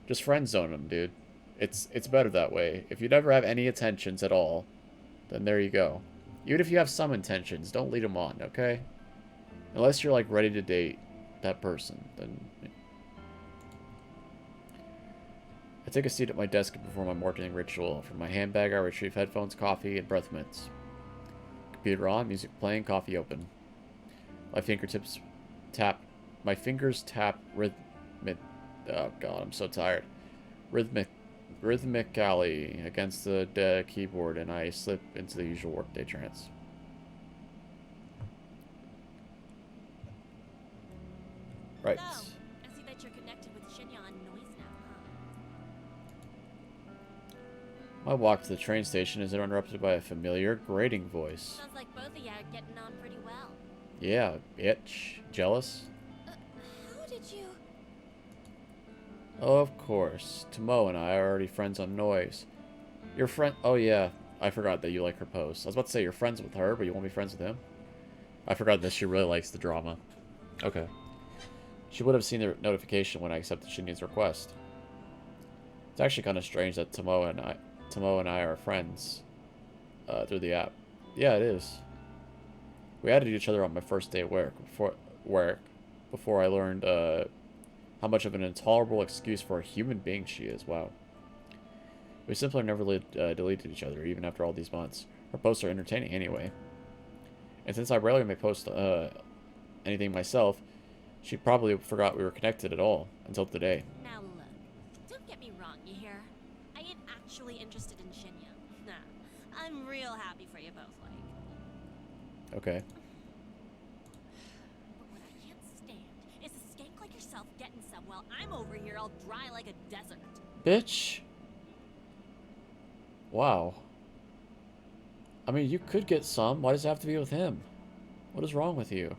Just friend zone him, dude. It's better that way. If you never have any intentions at all, then there you go. Even if you have some intentions, don't lead him on, okay? Unless you're, like, ready to date that person, then... I take a seat at my desk before my morning ritual. From my handbag, I retrieve headphones, coffee, and breath mints. Computer on, music playing, coffee open. My fingertips tap... My fingers tap oh god, I'm so tired. Rhythmically against the keyboard, and I slip into the usual workday trance. Right. So, I see that you're connected with Shinya on noise now, huh? My walk to the train station is interrupted by a familiar, grating voice. Sounds like both of you are getting on pretty well. Yeah, bitch. Jealous? How did you... Oh, of course. Tomo and I are already friends on Noise. Your friend... Oh, yeah. I forgot that you like her posts. I was about to say you're friends with her, but you won't be friends with him? I forgot that she really likes the drama. Okay. She would have seen the notification when I accepted Shinya's request. It's actually kind of strange that Tomo and I are friends through the app. Yeah, it is. We added each other on my first day at work. Before I learned how much of an intolerable excuse for a human being she is. Wow. We simply never deleted each other, even after all these months. Her posts are entertaining anyway. And since I rarely may post anything myself, she probably forgot we were connected at all, until today. Now look, don't get me wrong, you hear? I ain't actually actually interested in Shinya. Nah, I'm real happy for you both, like. Okay. But what I can't stand is a skank like yourself getting some while I'm over here all dry like a desert. Bitch. Wow. I mean, you could get some. Why does it have to be with him? What is wrong with you?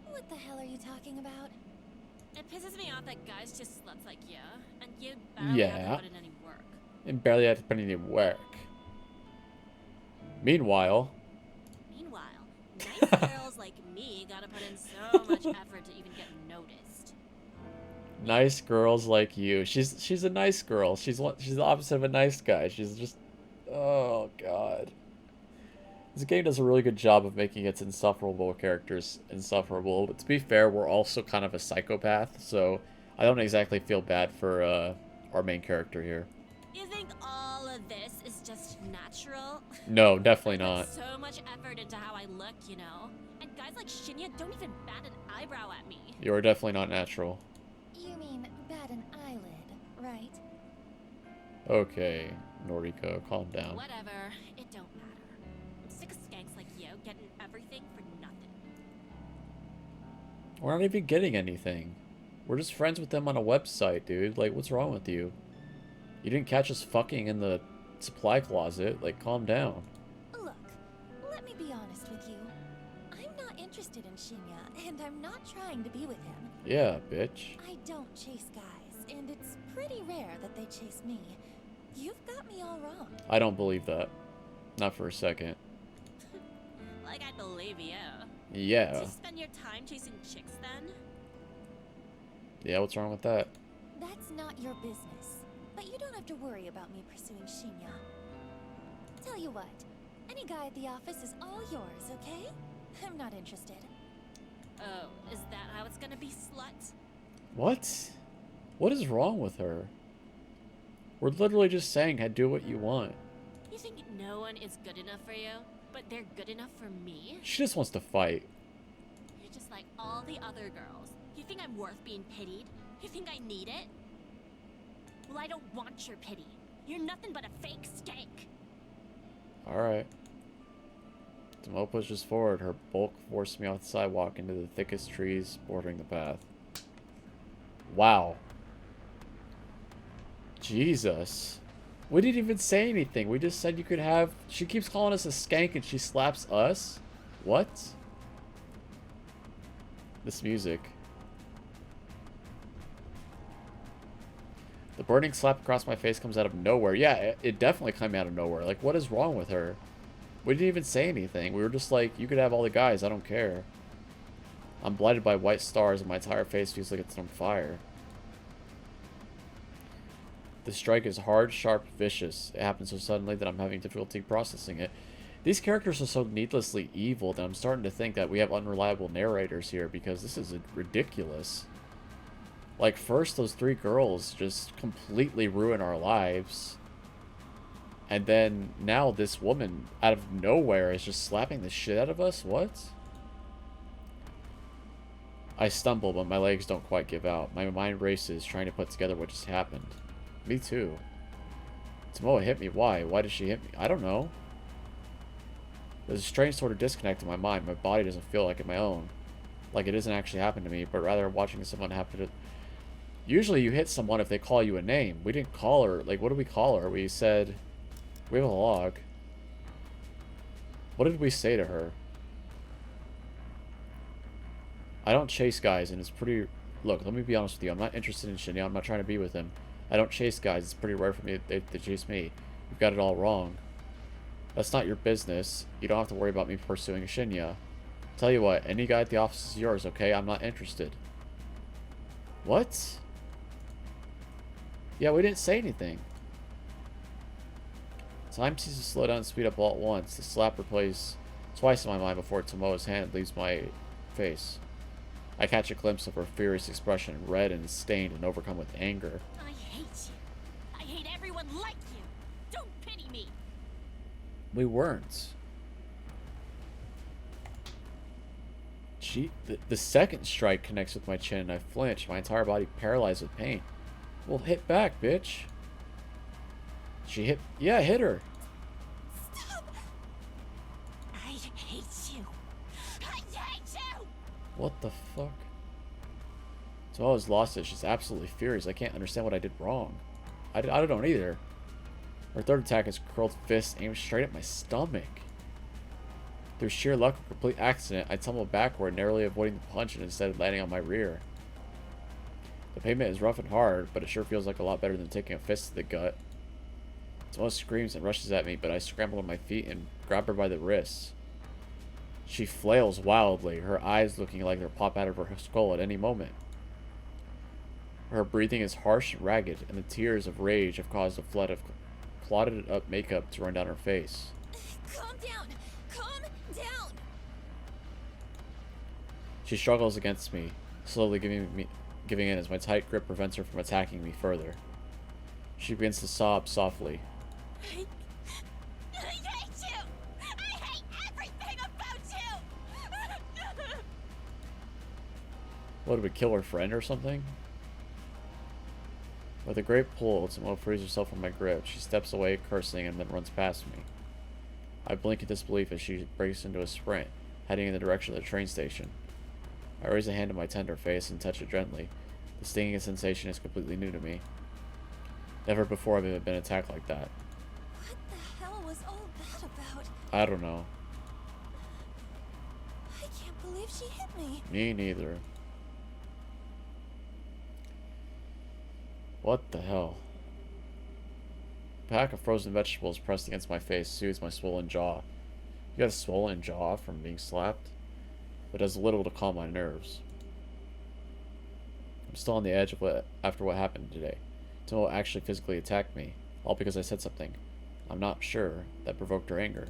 What the hell are you talking about? It pisses me off that guys just sluts like you, and you barely have to put in any work. And barely had to put in any work. Meanwhile, Nice girls like me gotta put in so much effort to even get noticed. nice girls like you. She's a nice girl. She's the opposite of a nice guy. She's just, oh god. This game does a really good job of making its insufferable characters insufferable. But to be fair, we're also kind of a psychopath, so I don't exactly feel bad for our main character here. You think all of this is just natural? No, definitely I not. put so much effort into how I look, you know? And guys like Shinya don't even bat an eyebrow at me. You're definitely not natural. You mean bat an eyelid, right? Okay, Noriko, calm down. Whatever, it don't matter. I'm sick of skanks like you getting everything for nothing. We're not even getting anything. We're just friends with them on a website, dude. Like, what's wrong with you? You didn't catch us fucking in the supply closet. Like, calm down. Look, let me be honest with you. I'm not interested in Shinya, and I'm not trying to be with him. Yeah, bitch. I don't chase guys, and it's pretty rare that they chase me. You've got me all wrong. I don't believe that. Not for a second. Like I believe you. Yeah. Do you spend your time chasing chicks then? Yeah, what's wrong with that? That's not your business. But you don't have to worry about me pursuing Shinya. Tell you what, any guy at the office is all yours, okay? I'm not interested. Oh, is that how it's gonna be, slut? What? What is wrong with her? We're literally just saying, hey, do what you want. You think no one is good enough for you, but they're good enough for me? She just wants to fight. You're just like all the other girls. You think I'm worth being pitied? You think I need it? Well, I don't want your pity. You're nothing but a fake skank. Alright. Tomo pushes forward. Her bulk forced me off the sidewalk into the thickest trees bordering the path. Wow. Jesus. We didn't even say anything. We just said you could have... She keeps calling us a skank and she slaps us? What? This music. The burning slap across my face comes out of nowhere. Yeah, it definitely came out of nowhere. Like, what is wrong with her? We didn't even say anything. We were just like, you could have all the guys. I don't care. I'm blinded by white stars and my entire face feels like it's on fire. The strike is hard, sharp, vicious. It happens so suddenly that I'm having difficulty processing it. These characters are so needlessly evil that I'm starting to think that we have unreliable narrators here because this is ridiculous. Like, first, those three girls just completely ruin our lives. And then, now this woman, out of nowhere, is just slapping the shit out of us? What? I stumble, but my legs don't quite give out. My mind races, trying to put together what just happened. Me too. Tomoe hit me. Why? Why did she hit me? I don't know. There's a strange sort of disconnect in my mind. My body doesn't feel like it my own. Like it isn't actually happening to me, but rather watching someone happen to... Usually you hit someone if they call you a name. We didn't call her. Like, what did we call her? We said... We have a log. What did we say to her? I don't chase guys, and it's pretty... Look, let me be honest with you. I'm not interested in Shinya. I'm not trying to be with him. I don't chase guys. It's pretty rare for me to chase me. You've got it all wrong. That's not your business. You don't have to worry about me pursuing Shinya. Tell you what, any guy at the office is yours, okay? I'm not interested. What? Yeah, we didn't say anything. Time seems to slow down and speed up all at once. The slapper plays twice in my mind before Tomoe's hand leaves my face. I catch a glimpse of her furious expression, red and stained and overcome with anger. I hate you. I hate everyone like you. Don't pity me. We weren't. The second strike connects with my chin and I flinch, my entire body paralyzed with pain. Well, hit back, bitch. She hit... Yeah, hit her. Stop! I hate you. I hate you! What the fuck? Tomoe has lost it. She's absolutely furious. I can't understand what I did wrong. I don't know either. Her third attack is curled fist aimed straight at my stomach. Through sheer luck or complete accident, I tumbled backward, narrowly avoiding the punch and instead landing on my rear. The pavement is rough and hard, but it sure feels like a lot better than taking a fist to the gut. Tomoe screams and rushes at me, but I scramble to my feet and grab her by the wrists. She flails wildly, her eyes looking like they'll pop out of her skull at any moment. Her breathing is harsh and ragged, and the tears of rage have caused a flood of clotted up makeup to run down her face. Calm down! Calm down! She struggles against me, slowly giving in as my tight grip prevents her from attacking me further. She begins to sob softly. I hate you! I hate everything about you! What, did we kill her friend or something? With a great pull, Tomoe frees herself from my grip. She steps away, cursing, and then runs past me. I blink in disbelief as she breaks into a sprint, heading in the direction of the train station. I raise a hand to my tender face and touch it gently. The stinging sensation is completely new to me. Never before have I been attacked like that. What the hell was all that about? I don't know. I can't believe she hit me. Me neither. What the hell? A pack of frozen vegetables pressed against my face soothes my swollen jaw. You got a swollen jaw from being slapped? But does little to calm my nerves. I'm still on the edge of after what happened today. Tomoe actually physically attacked me, all because I said something. I'm not sure that provoked her anger.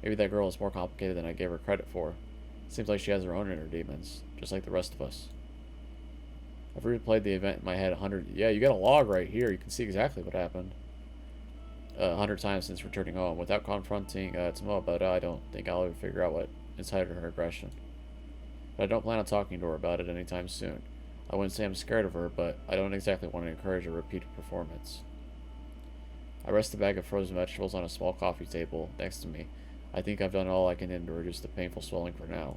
Maybe that girl is more complicated than I gave her credit for. Seems like she has her own inner demons, just like the rest of us. I've replayed the event in my head 100... Yeah, you got a log right here. You can see exactly what happened. 100 times since returning home. Without confronting Tomoe about it, I don't think I'll ever figure out what incited her aggression. But I don't plan on talking to her about it anytime soon. I wouldn't say I'm scared of her, but I don't exactly want to encourage a repeated performance. I rest the bag of frozen vegetables on a small coffee table next to me. I think I've done all I can do to reduce the painful swelling for now.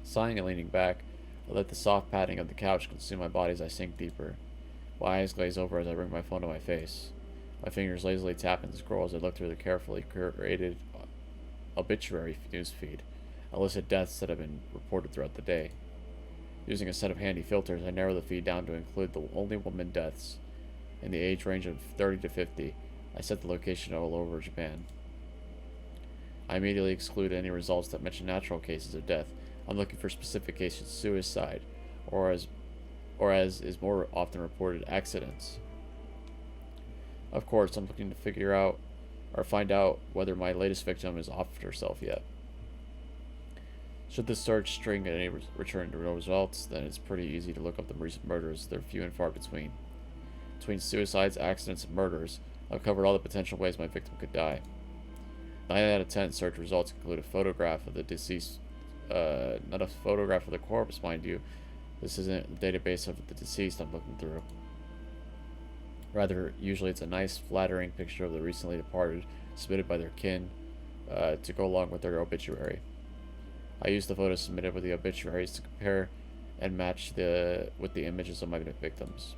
Sighing and leaning back, I let the soft padding of the couch consume my body as I sink deeper. My eyes glaze over as I bring my phone to my face. My fingers lazily tap and scroll as I look through the carefully curated obituary news feed, illicit deaths that have been reported throughout the day. Using a set of handy filters, I narrow the feed down to include the only woman deaths in the age range of 30 to 50. I set the location all over Japan. I immediately exclude any results that mention natural cases of death. I'm looking for specific cases of suicide, or as is more often reported, accidents. Of course, I'm looking to figure out or find out whether my latest victim has offed herself yet. Should the search string get any return to results, then it's pretty easy to look up the recent murders. They're few and far between. Between suicides, accidents, and murders, I've covered all the potential ways my victim could die. 9 out of 10 search results include a photograph of the deceased, not a photograph of the corpse, mind you. This isn't the database of the deceased I'm looking through. Rather, usually it's a nice, flattering picture of the recently departed, submitted by their kin, to go along with their obituary. I use the photos submitted with the obituaries to compare and match with the images of my victims.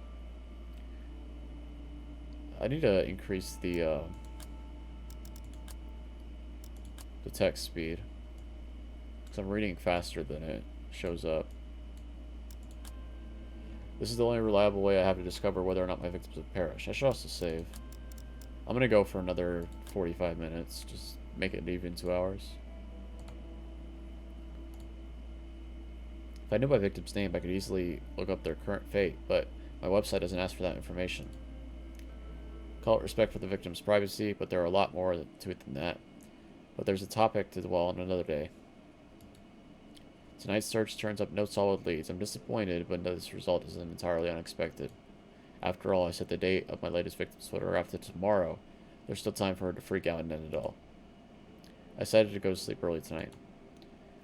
I need to increase the text speed, because I'm reading faster than it shows up. This is the only reliable way I have to discover whether or not my victims have perished. I should also save. I'm gonna go for another 45 minutes, just make it even 2 hours. If I knew my victim's name, I could easily look up their current fate, but my website doesn't ask for that information. Call it respect for the victim's privacy, but there are a lot more to it than that. But there's a topic to dwell on another day. Tonight's search turns up no solid leads. I'm disappointed, but this result isn't entirely unexpected. After all, I set the date of my latest victim's photograph to tomorrow. There's still time for her to freak out and end it all. I decided to go to sleep early tonight.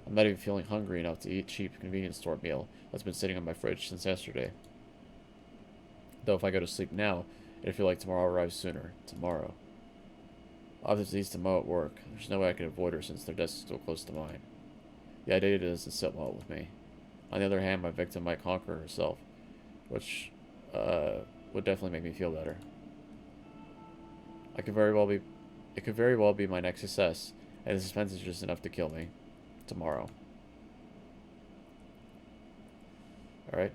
I'm not even feeling hungry enough to eat cheap convenience store meal that's been sitting on my fridge since yesterday. Though if I go to sleep now, I feel like tomorrow arrives sooner. Tomorrow. I'll have to tease Tomo at work. There's no way I can avoid her since their desk is so close to mine. The idea doesn't sit well with me. On the other hand, my victim might conquer herself, which would definitely make me feel better. It could very well be my next success, and the suspense is just enough to kill me. Tomorrow. Alright.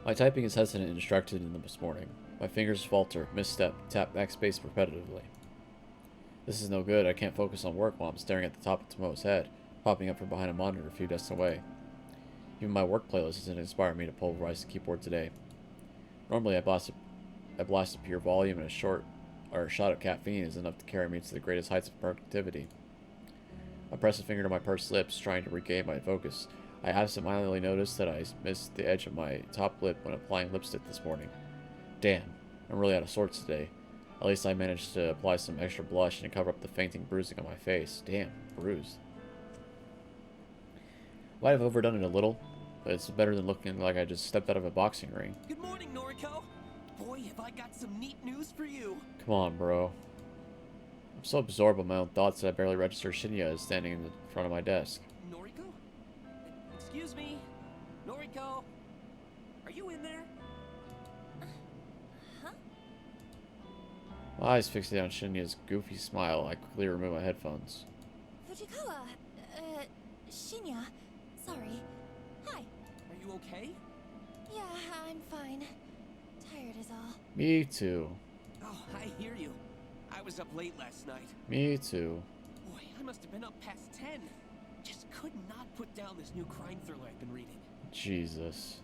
My typing is hesitant and distracted this morning. My fingers falter, misstep, tap backspace repetitively. This is no good. I can't focus on work while I'm staring at the top of Tomo's head, popping up from behind a monitor a few desks away. Even my work playlist doesn't inspire me to pulverize the keyboard today. Normally, I blast a pure volume, and a shot of caffeine is enough to carry me to the greatest heights of productivity. I press a finger to my pursed lips, trying to regain my focus. I absentmindedly noticed that I missed the edge of my top lip when applying lipstick this morning. Damn, I'm really out of sorts today. At least I managed to apply some extra blush and cover up the fainting bruising on my face. Damn, bruised. Might have overdone it a little, but it's better than looking like I just stepped out of a boxing ring. Good morning, Noriko. Boy, have I got some neat news for you. Come on, bro. I'm so absorbed by my own thoughts that I barely register Shinya as standing in front of my desk. Noriko? Excuse me? Noriko? Are you in there? Huh? My eyes fixated on Shinya's goofy smile. I quickly remove my headphones. Fujikawa, Shinya, sorry. Hi. Are you okay? Yeah, I'm fine. Tired is all. Me too. Oh, I hear you. I was up late last night. Me too. Boy, I must have been up past 10. Just could not put down this new crime thriller I've been reading. Jesus.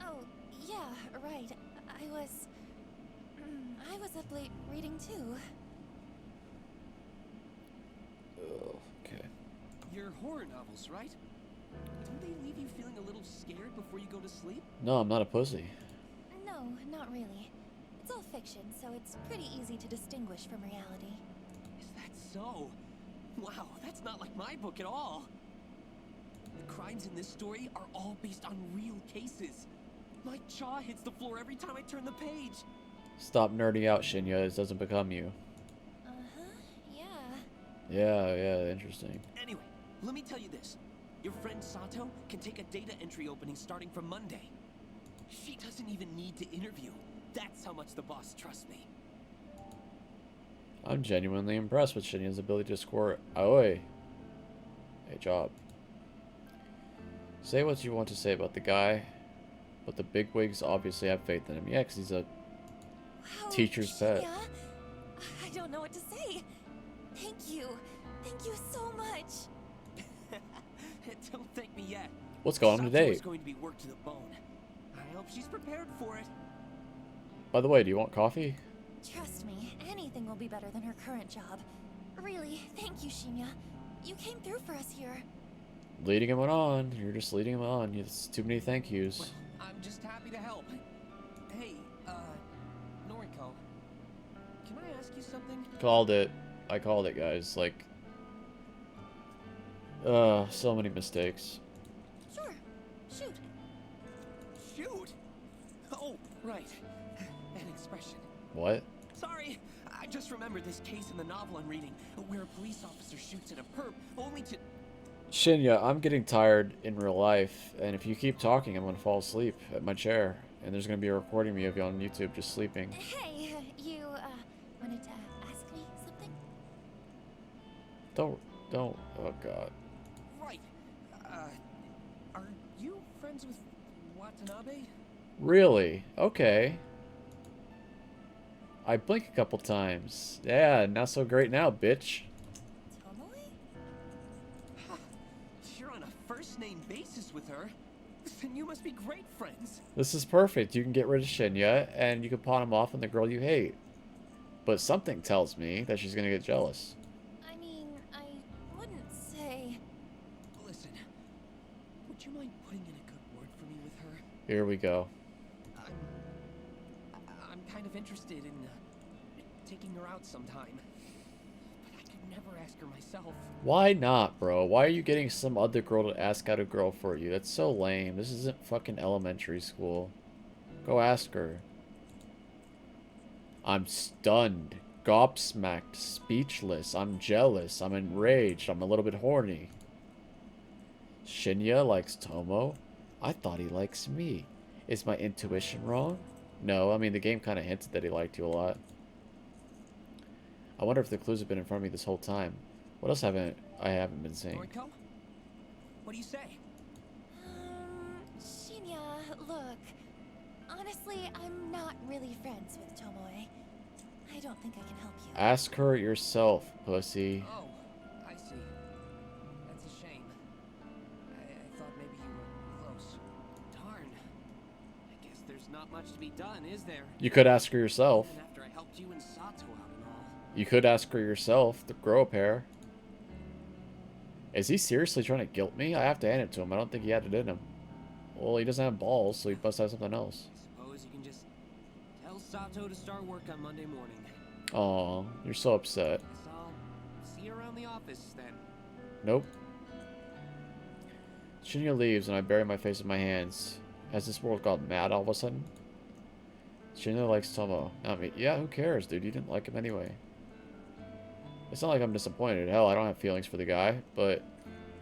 Oh, yeah, right. I was up late reading too. Oh, okay. Your horror novels, right? Don't they leave you feeling a little scared before you go to sleep? No, I'm not a pussy. No, not really. It's all fiction, so it's pretty easy to distinguish from reality. Is that so? Wow, that's not like my book at all. The crimes in this story are all based on real cases. My jaw hits the floor every time I turn the page. Stop nerding out, Shinya. It doesn't become you. Yeah. Yeah, interesting. Anyway, let me tell you this. Your friend Sato can take a data entry opening starting from Monday. She doesn't even need to interview. That's how much the boss trusts me. I'm genuinely impressed with Shinya's ability to score Aoi a job. Say what you want to say about the guy, but the bigwigs obviously have faith in him. Yeah, 'cause he's a Wow, teacher's pet. Shinya, I don't know what to say. Thank you. Thank you so much. Don't thank me yet. What's going on today? Sato's going to be worked to the bone. I hope she's prepared for it. By the way, do you want coffee? Trust me, anything will be better than her current job. Really, thank you, Shinya. You came through for us here. Leading him on. You're just leading him on. It's too many thank yous. Well, I'm just happy to help. Hey, Noriko, can I ask you something? Called it. I called it, guys. Like, so many mistakes. Sure, shoot. Shoot! Oh, right. An expression. What? Sorry, I just remembered this case in the novel I'm reading, where a police officer shoots at a perp only to... Shinya, I'm getting tired in real life, and if you keep talking, I'm gonna fall asleep at my chair, and there's gonna be a recording of me on YouTube just sleeping. Hey, you, wanted to ask me something? Don't, oh god. Right. Are you friends with Watanabe? Really? Okay. I blink a couple times. Yeah, not so great now, bitch. Tomoe? You're on a first-name basis with her. Then you must be great friends. This is perfect. You can get rid of Shinya, and you can pawn him off on the girl you hate. But something tells me that she's gonna get jealous. I mean, I wouldn't say... Listen, would you mind putting in a good word for me with her? Here we go. I'm kind of interested in taking her out sometime. never ask her myself. Why not, bro? Why are you getting some other girl to ask out a girl for you? That's so lame. This isn't fucking elementary school. Go ask her. I'm stunned, gobsmacked, speechless. I'm jealous. I'm enraged. I'm a little bit horny. Shinya likes Tomo? I thought he likes me. Is my intuition wrong? No, I mean, the game kind of hinted that he liked you a lot. I wonder if the clues have been in front of me this whole time. What else haven't I been seeing? Noriko? What do you say? Shinya, look. Honestly, I'm not really friends with Tomoe. I don't think I can help you. Ask her yourself, pussy. Oh, I see. That's a shame. I thought maybe you were close. Darn. I guess there's not much to be done, is there? You could ask her yourself. Even after I helped you and Sato out and all. You could ask her yourself to grow a pair. Is he seriously trying to guilt me? I have to hand it to him. I don't think he had it in him. Well, he doesn't have balls, so he must have something else. I suppose you can just tell Sato to start work on Monday morning. Aw, you're so upset. Guess I'll see you around the office then. Nope. Shinya leaves, and I bury my face in my hands. Has this world gone mad all of a sudden? Shinya likes Tomo. Not me. Yeah, who cares, dude? You didn't like him anyway. It's not like I'm disappointed. Hell, I don't have feelings for the guy, but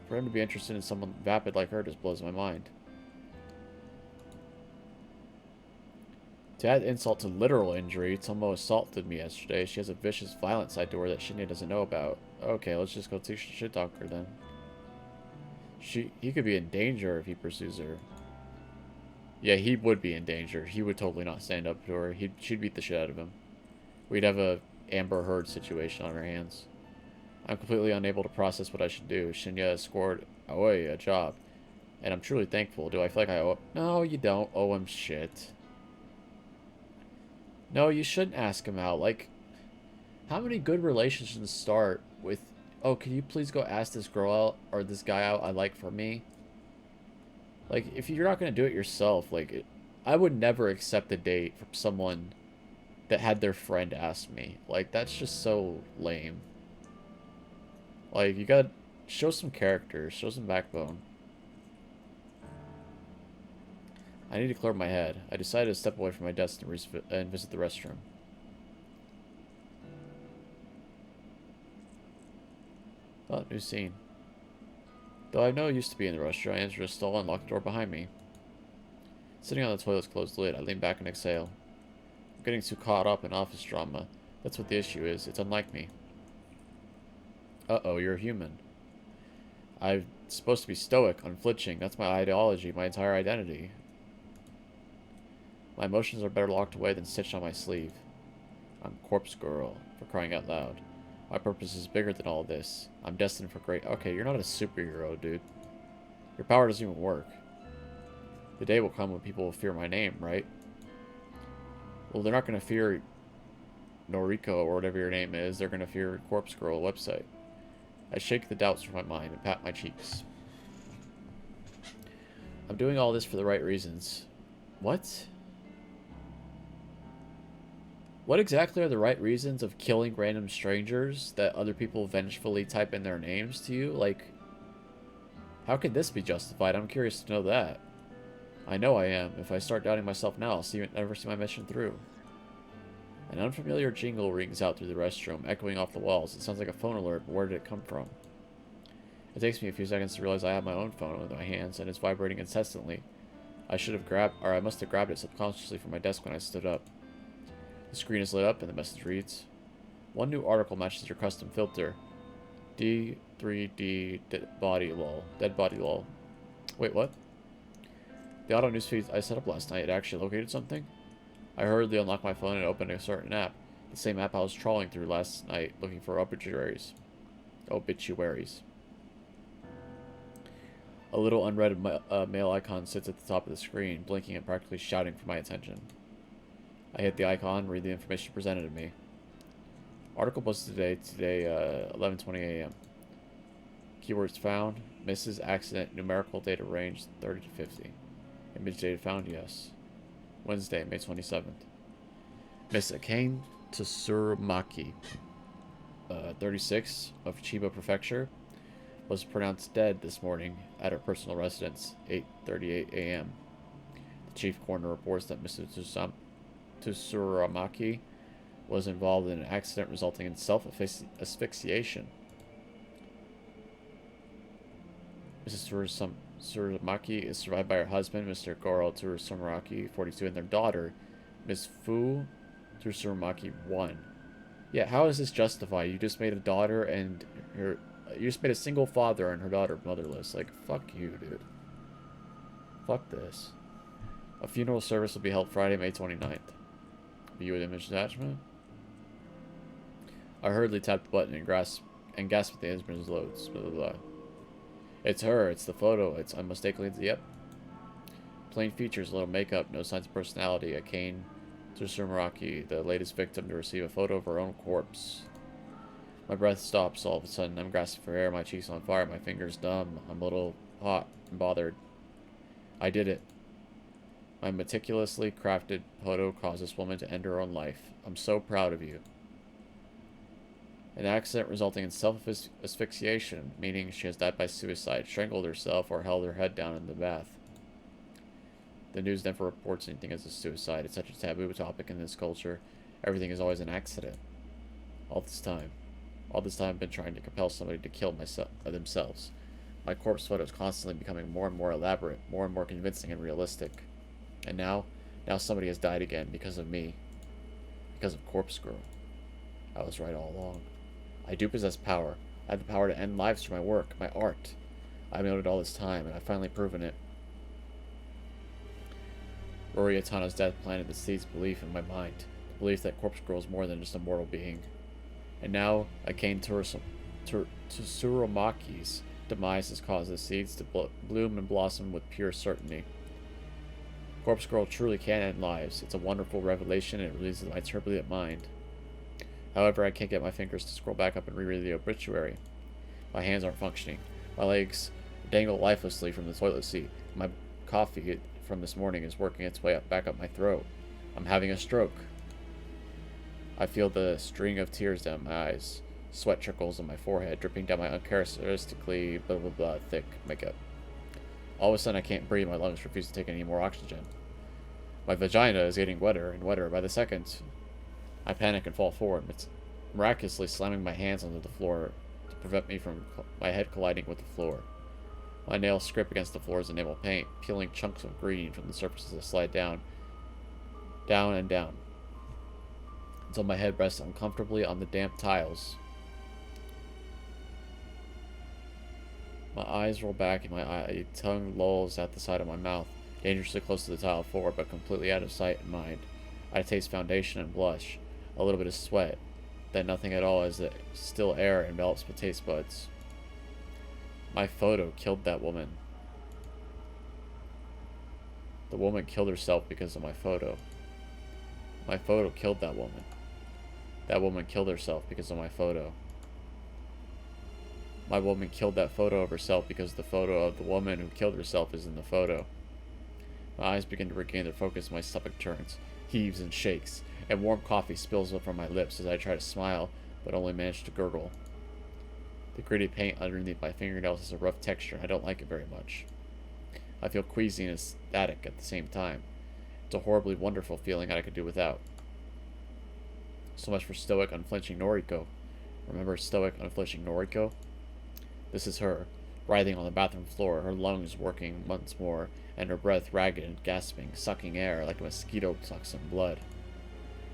for him to be interested in someone vapid like her just blows my mind. To add insult to literal injury, Tomo assaulted me yesterday. She has a vicious, violent side to her that Shinya doesn't know about. Okay, let's just go shit talk her then. He could be in danger if he pursues her. Yeah, he would be in danger. He would totally not stand up to her. She'd beat the shit out of him. We'd have a Amber Heard situation on our hands. I'm completely unable to process what I should do. Shinya has scored Aoi a job, and I'm truly thankful. Do I feel like I owe him? No, you don't owe him shit. No, you shouldn't ask him out. Like, how many good relationships start with, oh, can you please go ask this girl out or this guy out I like for me? Like, if you're not going to do it yourself, like, I would never accept a date from someone that had their friend ask me. Like, that's just so lame. Like, you gotta show some character, show some backbone. I need to clear my head. I decided to step away from my desk and visit the restroom. Oh, new scene. Though I have no use to be in the restroom, I entered a stall and locked the door behind me. Sitting on the toilet's closed lid, I lean back and exhale. I'm getting too caught up in office drama. That's what the issue is. It's unlike me. Uh-oh, you're a human. I'm supposed to be stoic, unflinching. That's my ideology, my entire identity. My emotions are better locked away than stitched on my sleeve. I'm Corpse Girl, for crying out loud. My purpose is bigger than all this. I'm destined for great... Okay, you're not a superhero, dude. Your power doesn't even work. The day will come when people will fear my name, right? Well, they're not going to fear Noriko or whatever your name is. They're going to fear Corpse Girl website. I shake the doubts from my mind and pat my cheeks. I'm doing all this for the right reasons. What? What exactly are the right reasons of killing random strangers that other people vengefully type in their names to you? Like, how could this be justified? I'm curious to know that. I know I am. If I start doubting myself now, I'll never see my mission through. An unfamiliar jingle rings out through the restroom, echoing off the walls. It sounds like a phone alert, but where did it come from? It takes me a few seconds to realize I have my own phone in my hands, and it's vibrating incessantly. I must have grabbed it subconsciously from my desk when I stood up. The screen is lit up, and the message reads, "One new article matches your custom filter. D3D dead body lol. Dead body lol." Wait, what? The auto newsfeed I set up last night, it actually located something? I hurriedly unlocked my phone and opened a certain app. The same app I was trawling through last night, looking for obituaries. Obituaries. A little unread mail icon sits at the top of the screen, blinking and practically shouting for my attention. I hit the icon, read the information presented to me. Article posted today, 11:20 a.m. Keywords found: Mrs. Accident, numerical data range 30 to 50. Image data found, yes. Wednesday, May 27th. Miss Akane Tsurumaki. 36 of Chiba Prefecture, was pronounced dead this morning at her personal residence, 8:38 a.m. The chief coroner reports that Mr. Tsuramaki was involved in an accident resulting in self-asphyxiation. Mrs. Tsuramaki is survived by her husband, Mr. Goro Tsuramaki, 42, and their daughter, Ms. Fu Tsuramaki, 1. Yeah, how is this justified? You just made a daughter and her... You just made a single father and her daughter motherless. Like, fuck you, dude. Fuck this. A funeral service will be held Friday, May 29th. View with image attachment. I hurriedly tapped the button and gasped at the image loads. Blah, blah, blah. It's her. It's the photo. It's unmistakably... Yep. Plain features, little makeup, no signs of personality. A cane to Tsuramaki, the latest victim to receive a photo of her own corpse. My breath stops all of a sudden. I'm grasping for air, my cheeks on fire, my fingers numb. I'm a little hot and bothered. I did it. My meticulously crafted photo caused this woman to end her own life. I'm so proud of you. An accident resulting in self-asphyxiation, meaning she has died by suicide, strangled herself, or held her head down in the bath. The news never reports anything as a suicide. It's such a taboo topic in this culture. Everything is always an accident. All this time I've been trying to compel somebody to kill themselves. My corpse photo is constantly becoming more and more elaborate, more and more convincing and realistic. And now somebody has died again because of me. Because of Corpse Girl. I was right all along. I do possess power. I have the power to end lives through my work, my art. I've known it all this time, and I've finally proven it. Rory Atana's death planted the seeds of belief in my mind. The belief that Corpse Girl is more than just a mortal being. And now, Akane Tsurumaki's demise has caused the seeds to bloom and blossom with pure certainty. Corpse Girl truly can end lives. It's a wonderful revelation, and it releases my turbulent mind. However, I can't get my fingers to scroll back up and reread the obituary. My hands aren't functioning. My legs dangle lifelessly from the toilet seat. My coffee from this morning is working its way back up my throat. I'm having a stroke. I feel the string of tears down my eyes. Sweat trickles on my forehead, dripping down my uncharacteristically blah blah blah thick makeup. All of a sudden I can't breathe, my lungs refuse to take any more oxygen. My vagina is getting wetter and wetter by the second. I panic and fall forward, miraculously slamming my hands onto the floor to prevent me from my head colliding with the floor. My nails scrape against the floor's enamel paint, peeling chunks of green from the surface as I slide down, down and down, until my head rests uncomfortably on the damp tiles. My eyes roll back and my tongue lolls at the side of my mouth, dangerously close to the tile floor, but completely out of sight and mind. I taste foundation and blush, a little bit of sweat, then nothing at all as the still air envelops my taste buds. My photo killed that woman. The woman killed herself because of my photo. My photo killed that woman. That woman killed herself because of my photo. My woman killed that photo of herself because the photo of the woman who killed herself is in the photo. My eyes begin to regain their focus, my stomach turns, heaves and shakes, and warm coffee spills up from my lips as I try to smile, but only manage to gurgle. The gritty paint underneath my fingernails has a rough texture, and I don't like it very much. I feel queasy and ecstatic at the same time. It's a horribly wonderful feeling that I could do without. So much for stoic, unflinching Noriko. Remember stoic, unflinching Noriko? This is her, writhing on the bathroom floor, her lungs working once more, and her breath ragged and gasping, sucking air like a mosquito sucks some blood.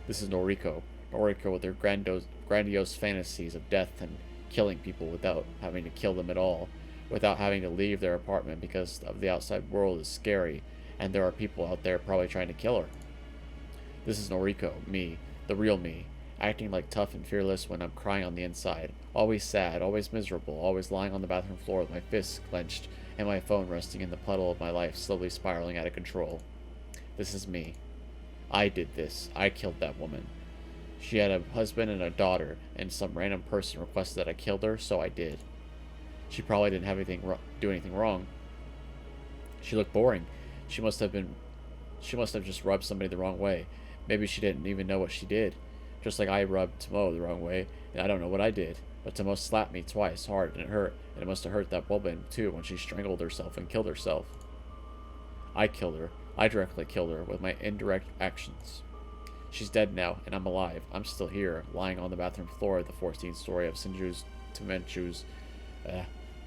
This is Noriko. Noriko with her grandiose fantasies of death and killing people without having to kill them at all, without having to leave their apartment because of the outside world is scary, and there are people out there probably trying to kill her. This is Noriko, me, the real me, acting like tough and fearless when I'm crying on the inside, always sad, always miserable, always lying on the bathroom floor with my fists clenched and my phone resting in the puddle of my life slowly spiraling out of control. This is me. I did this. I killed that woman. She had a husband and a daughter, and some random person requested that I killed her, so I did. She probably didn't have do anything wrong. She looked boring. She must have just rubbed somebody the wrong way. Maybe she didn't even know what she did. Just like I rubbed Tomo the wrong way, and I don't know what I did. But Tomo slapped me twice hard, and it hurt. And it must have hurt that woman, too, when she strangled herself and killed herself. I killed her. I directly killed her with my indirect actions. She's dead now, and I'm alive. I'm still here, lying on the bathroom floor of the 14th story of Shinju's Tomenchu's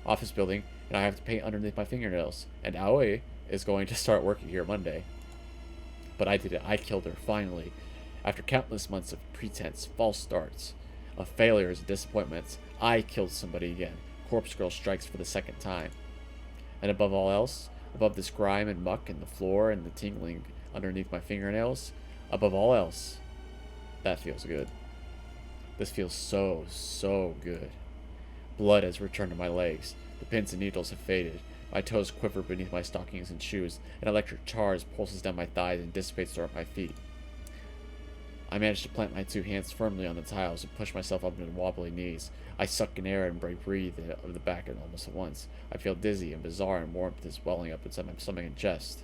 office building, and I have to paint underneath my fingernails. And Aoi is going to start working here Monday. But I did it. I killed her, finally. After countless months of pretense, false starts, of failures and disappointments, I killed somebody again. Corpse Girl strikes for the second time. And above all else, above this grime and muck and the floor and the tingling underneath my fingernails, above all else, that feels good. This feels so, so good. Blood has returned to my legs. The pins and needles have faded. My toes quiver beneath my stockings and shoes. An electric charge pulses down my thighs and dissipates throughout my feet. I manage to plant my two hands firmly on the tiles and push myself up into wobbly knees. I suck in air and breathe of the back end almost at once. I feel dizzy and bizarre, and warmth is welling up inside my stomach and chest.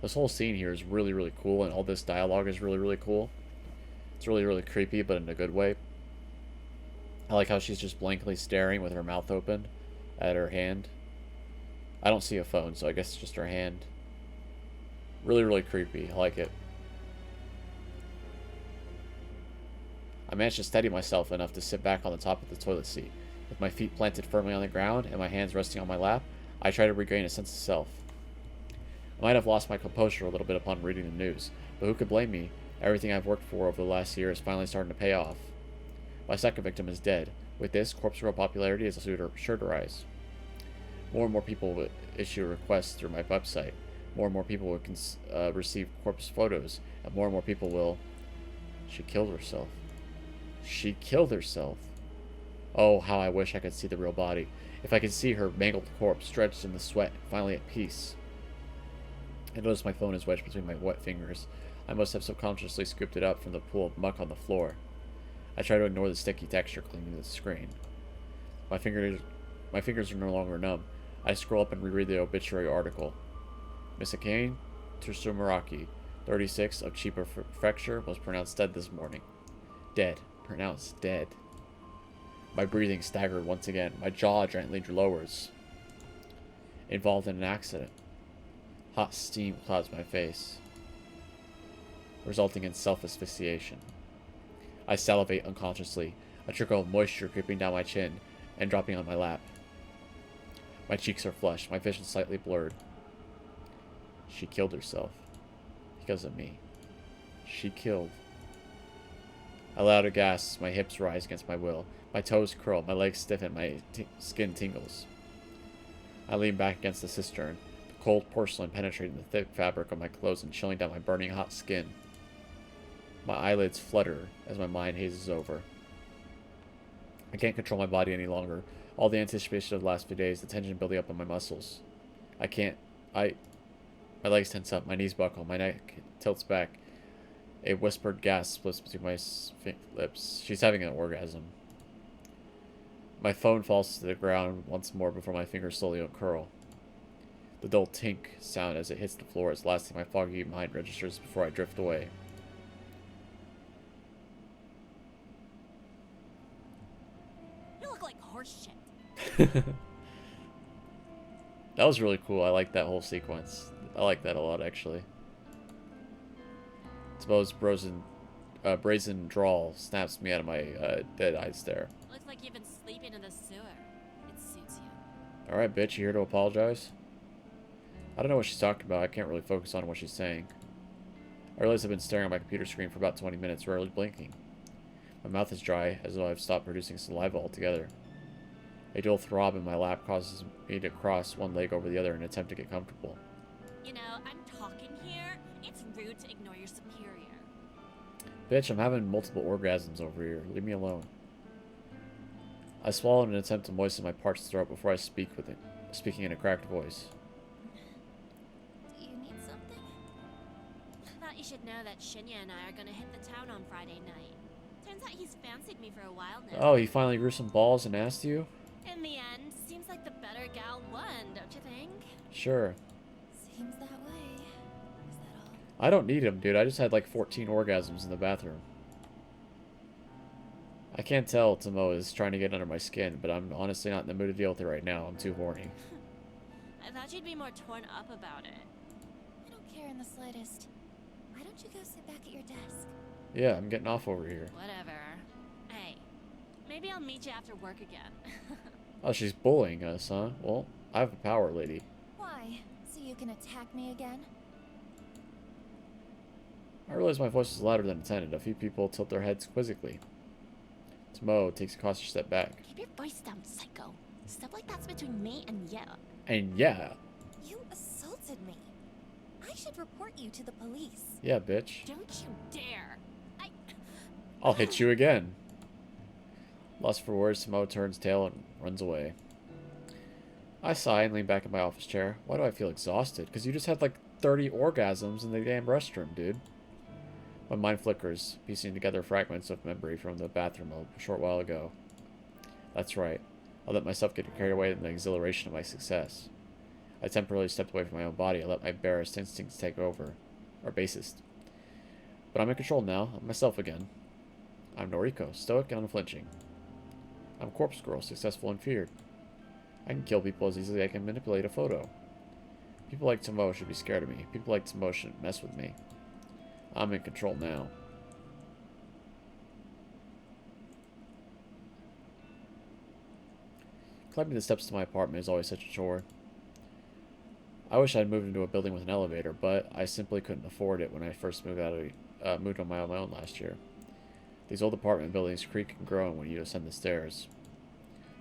This whole scene here is really, really cool, and all this dialogue is really, really cool. It's really, really creepy, but in a good way. I like how she's just blankly staring with her mouth open at her hand. I don't see a phone, so I guess it's just her hand. Really, really creepy. I like it. I managed to steady myself enough to sit back on the top of the toilet seat. With my feet planted firmly on the ground and my hands resting on my lap, I try to regain a sense of self. I might have lost my composure a little bit upon reading the news, but who could blame me? Everything I've worked for over the last year is finally starting to pay off. My second victim is dead. With this, Corpse Girl popularity is sure to rise. More and more people will issue requests through my website. More and more people will receive corpse photos, and more people will... She killed herself. She killed herself. Oh, how I wish I could see the real body. If I could see her mangled corpse stretched in the sweat, finally at peace. I notice my phone is wedged between my wet fingers. I must have subconsciously scooped it up from the pool of muck on the floor. I try to ignore the sticky texture clinging to the screen. My fingers are no longer numb. I scroll up and reread the obituary article. Misakane Tsumaraki, 36, of Chiba Prefecture, was pronounced dead this morning. Dead. Pronounced dead. My breathing staggered once again. My jaw gently lowers. Involved in an accident. Hot steam clouds my face, resulting in self-asphyxiation. I salivate unconsciously, a trickle of moisture creeping down my chin and dropping on my lap. My cheeks are flushed, my vision slightly blurred. She killed herself. Because of me. She killed. I let out a gasp, my hips rise against my will. My toes curl, my legs stiffen, my skin tingles. I lean back against the cistern, the cold porcelain penetrating the thick fabric of my clothes and chilling down my burning hot skin. My eyelids flutter as my mind hazes over. I can't control my body any longer. All the anticipation of the last few days, the tension building up on my muscles. My legs tense up, my knees buckle, my neck tilts back. A whispered gasp splits between my lips. She's having an orgasm. My phone falls to the ground once more before my fingers slowly uncurl. The dull tink sound as it hits the floor is the last thing my foggy mind registers before I drift away. You look like horse shit. That was really cool. I like that whole sequence. I like that a lot, actually. Suppose brazen drawl snaps me out of my dead eye stare. Looks like you've been sleeping in the sewer. It suits you. Alright, bitch, you here to apologize? I don't know what she's talking about. I can't really focus on what she's saying. I realize I've been staring at my computer screen for about 20 minutes, rarely blinking. My mouth is dry, as though I've stopped producing saliva altogether. A dull throb in my lap causes me to cross one leg over the other in an attempt to get comfortable. You know, I'm talking here. It's rude to ignore your superior. Bitch, I'm having multiple orgasms over here. Leave me alone. I swallow in an attempt to moisten my parched throat before I speak with it, speaking in a cracked voice. Do you need something? Thought you should know that Shinya and I are gonna hit the town on Friday night. Turns out he's fancied me for a while now. Oh, he finally grew some balls and asked you? In the end, seems like the better gal won, don't you think? Sure. Seems that way. Is that all? I don't need him, dude. I just had like 14 orgasms in the bathroom. I can't tell Tomo is trying to get under my skin, but I'm honestly not in the mood to deal with it right now. I'm too horny. I thought you'd be more torn up about it. I don't care in the slightest. Why don't you go sit back at your desk? Yeah, I'm getting off over here. Whatever. Hey, maybe I'll meet you after work again. Oh, she's bullying us, huh? Well, I have a power, lady. Why? So you can attack me again? I realize my voice is louder than intended. A few people tilt their heads quizzically. Tomo takes a cautious step back. Keep your voice down, psycho. Stuff like that's between me and you. And yeah. You assaulted me. I should report you to the police. Yeah, bitch. Don't you dare. I'll hit you again. Lost for words, Tomo turns tail and runs away. I sigh and lean back in my office chair. Why do I feel exhausted? Because you just had like 30 orgasms in the damn restroom, dude. My mind flickers, piecing together fragments of memory from the bathroom a short while ago. That's right. I let myself get carried away in the exhilaration of my success. I temporarily stepped away from my own body. I let my barest instincts take over. Or basest. But I'm in control now. I'm myself again. I'm Noriko, stoic and unflinching. I'm Corpse Girl, successful and feared. I can kill people as easily as I can manipulate a photo. People like Tomo should be scared of me. People like Tomo shouldn't mess with me. I'm in control now. Climbing the steps to my apartment is always such a chore. I wish I'd moved into a building with an elevator, but I simply couldn't afford it when I first moved on my own last year. These old apartment buildings creak and groan when you ascend the stairs.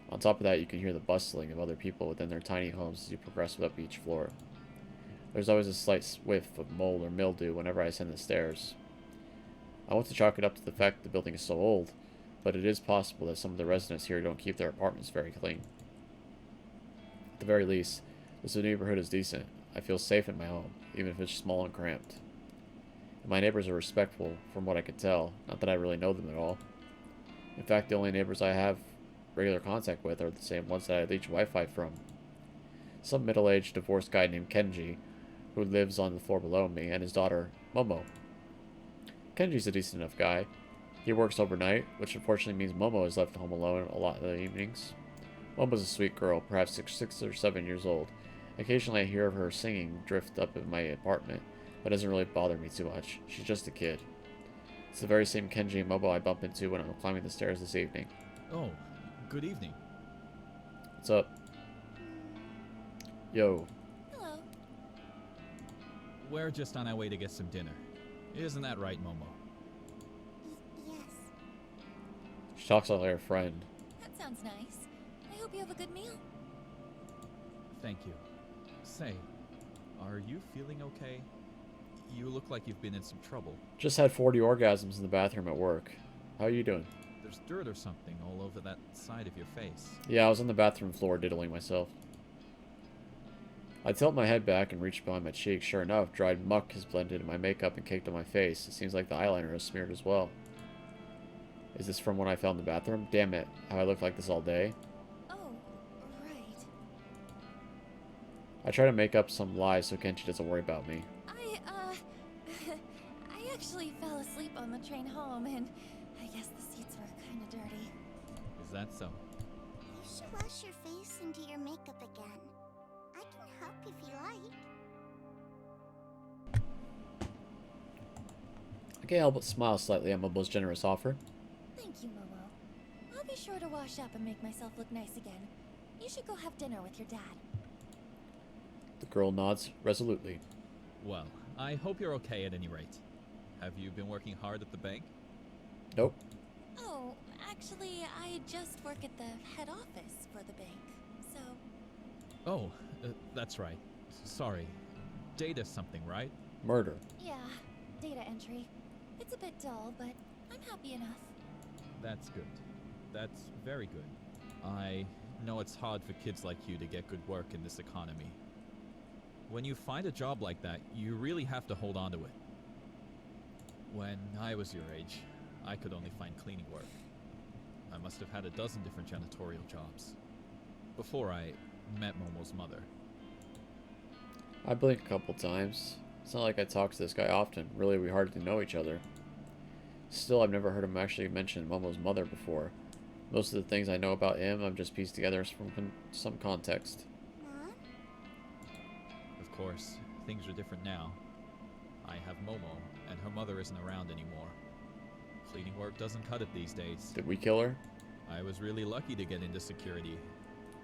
On top of that, you can hear the bustling of other people within their tiny homes as you progress up each floor. There's always a slight whiff of mold or mildew whenever I ascend the stairs. I want to chalk it up to the fact that the building is so old, but it is possible that some of the residents here don't keep their apartments very clean. At the very least, this neighborhood is decent. I feel safe in my home, even if it's small and cramped. And my neighbors are respectful, from what I can tell, not that I really know them at all. In fact, the only neighbors I have regular contact with are the same ones that I leech Wi-Fi from. Some middle-aged divorced guy named Kenji, who lives on the floor below me, and his daughter, Momo. Kenji's a decent enough guy. He works overnight, which unfortunately means Momo is left home alone a lot of the evenings. Momo's a sweet girl, perhaps 6 or 7 years old. Occasionally I hear of her singing drift up in my apartment, but it doesn't really bother me too much. She's just a kid. It's the very same Kenji and Momo I bump into when I'm climbing the stairs this evening. Oh, good evening. What's up? Yo. Hello. We're just on our way to get some dinner. Isn't that right, Momo? Yes. She talks like her friend. That sounds nice. I hope you have a good meal. Thank you. Say, are you feeling okay? You look like you've been in some trouble. Just had 40 orgasms in the bathroom at work. How are you doing? There's dirt or something all over that side of your face. Yeah, I was on the bathroom floor diddling myself. I tilt my head back and reach behind my cheek. Sure enough, dried muck has blended in my makeup and caked on my face. It seems like the eyeliner is smeared as well. Is this from when I fell in the bathroom? Damn it, have I looked like this all day? Oh, right. I try to make up some lies so Kenji doesn't worry about me. I actually fell asleep on the train home, and I guess the seats were kind of dirty. Is that so? You should wash your face and do your makeup again. I can help if you like. I can't help but smile slightly at Momo's generous offer. Thank you, Momo. I'll be sure to wash up and make myself look nice again. You should go have dinner with your dad. The girl nods resolutely. Well, I hope you're okay at any rate. Have you been working hard at the bank? Nope. Oh, actually, I just work at the head office for the bank, so... Oh, that's right. Sorry. Data something, right? Murder. Yeah, data entry. It's a bit dull, but I'm happy enough. That's good. That's very good. I know it's hard for kids like you to get good work in this economy. When you find a job like that, you really have to hold on to it. When I was your age, I could only find cleaning work. I must have had a dozen different janitorial jobs. Before I met Momo's mother. I blink a couple times. It's not like I talk to this guy often. Really, we hardly know each other. Still, I've never heard him actually mention Momo's mother before. Most of the things I know about him, I've just pieced together from some context. Mom? Of course, things are different now. I have Momo, and her mother isn't around anymore. Cleaning work doesn't cut it these days. Did we kill her? I was really lucky to get into security.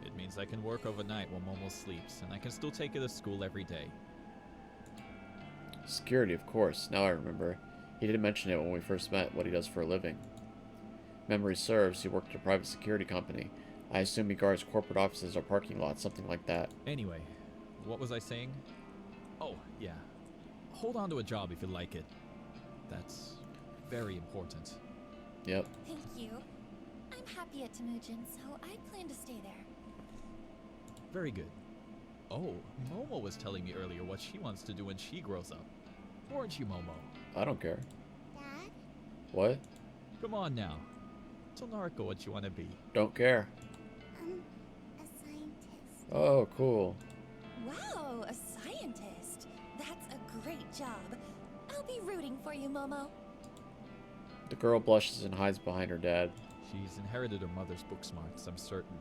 It means I can work overnight while Momo sleeps, and I can still take her to school every day. Security, of course. Now I remember. He didn't mention it when we first met, what he does for a living. Memory serves, he worked at a private security company. I assume he guards corporate offices or parking lots, something like that. Anyway, what was I saying? Oh, yeah. Hold on to a job if you like it. That's very important. Yep. Thank you. I'm happy at Temujin, so I plan to stay there. Very good. Oh, Momo was telling me earlier what she wants to do when she grows up. Weren't you, Momo? I don't care. Dad? What? Come on now. Tell Nariko what you want to be. Don't care. A scientist. Oh, cool. Wow, a scientist. That's a great job. I'll be rooting for you, Momo. The girl blushes and hides behind her dad. She's inherited her mother's book smarts, I'm certain.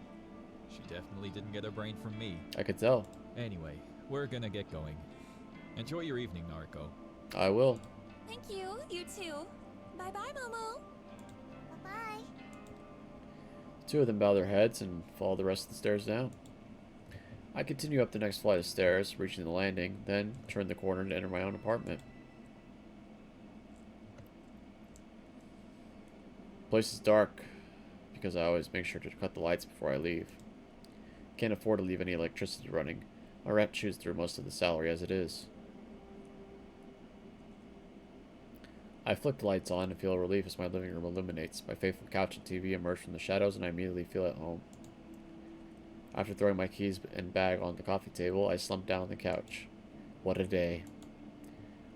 She definitely didn't get her brain from me. I could tell. Anyway, we're gonna get going. Enjoy your evening, Nariko. I will. Thank you. You too. Bye-bye, Momo. Bye-bye. The two of them bow their heads and follow the rest of the stairs down. I continue up the next flight of stairs, reaching the landing, then turn the corner to enter my own apartment. The place is dark, because I always make sure to cut the lights before I leave. Can't afford to leave any electricity running. My rent chews through most of the salary as it is. I flick the lights on and feel a relief as my living room illuminates. My faithful couch and TV emerge from the shadows and I immediately feel at home. After throwing my keys and bag on the coffee table, I slump down on the couch. What a day.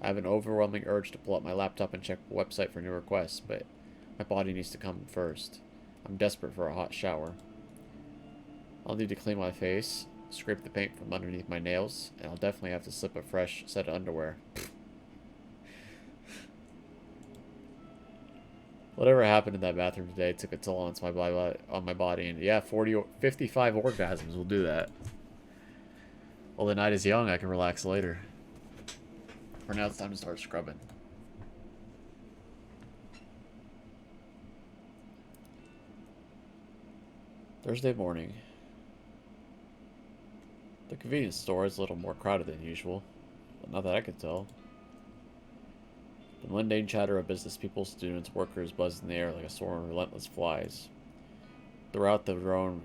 I have an overwhelming urge to pull up my laptop and check the website for new requests, but my body needs to come first. I'm desperate for a hot shower. I'll need to clean my face, scrape the paint from underneath my nails, and I'll definitely have to slip a fresh set of underwear. Whatever happened in that bathroom today took a toll on my body, and yeah, 55 orgasms will do that. While the night is young, I can relax later. For now, it's time to start scrubbing. Thursday morning. The convenience store is a little more crowded than usual, but not that I could tell. The mundane chatter of business people, students, workers buzz in the air like a swarm of relentless flies. Throughout the drone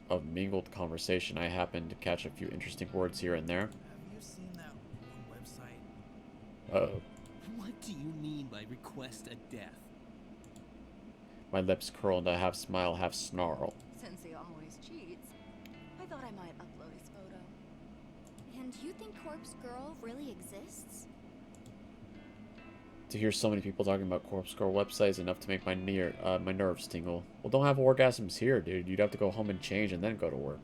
of mingled conversation, I happen to catch a few interesting words here and there. Have you seen that one website? Uh-oh. What do you mean by request a death? My lips curl into a half smile, half snarl. Since he always cheats, I thought I might upload his photo. And you think Corpse Girl really exists? To hear so many people talking about Corpse Girl websites is enough to make my nerves tingle. Well, don't have orgasms here, dude. You'd have to go home and change and then go to work.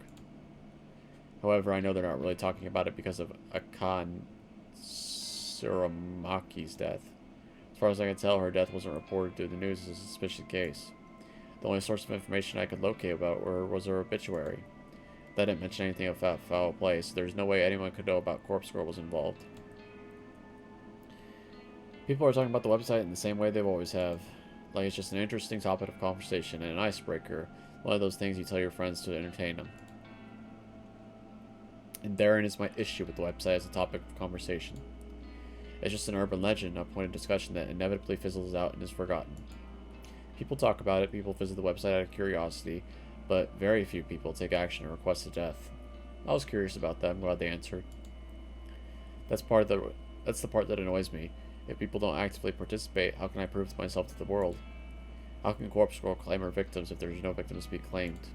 However, I know they're not really talking about it because of Akan Suramaki's death. As far as I can tell, her death wasn't reported through the news as a suspicious case. The only source of information I could locate about her was her obituary. That didn't mention anything about foul play, so there's no way anyone could know about Corpse Girl was involved. People are talking about the website in the same way they've always have. Like it's just an interesting topic of conversation and an icebreaker. One of those things you tell your friends to entertain them. And therein is my issue with the website as a topic of conversation. It's just an urban legend, a point of discussion that inevitably fizzles out and is forgotten. People talk about it, people visit the website out of curiosity, but very few people take action and request a death. I was curious about that, I'm glad they answered. That's the part that annoys me. If people don't actively participate, how can I prove to myself to the world? How can Corpse Girl claim her victims if there's no victims to be claimed?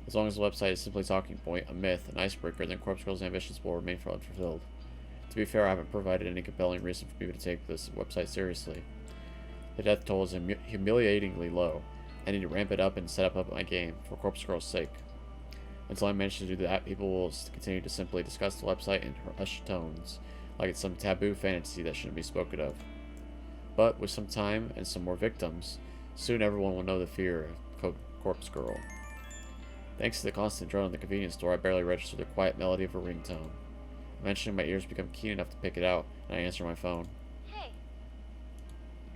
As long as the website is simply a talking point, a myth, an icebreaker, then Corpse Girl's ambitions will remain unfulfilled. To be fair, I haven't provided any compelling reason for people to take this website seriously. The death toll is humiliatingly low. I need to ramp it up and set up my game, for Corpse Girl's sake. Until I manage to do that, people will continue to simply discuss the website in hushed tones, like it's some taboo fantasy that shouldn't be spoken of. But with some time and some more victims, soon everyone will know the fear of Corpse Girl. Thanks to the constant drone in the convenience store, I barely register the quiet melody of her ringtone. Eventually, my ears become keen enough to pick it out, and I answer my phone. Hey.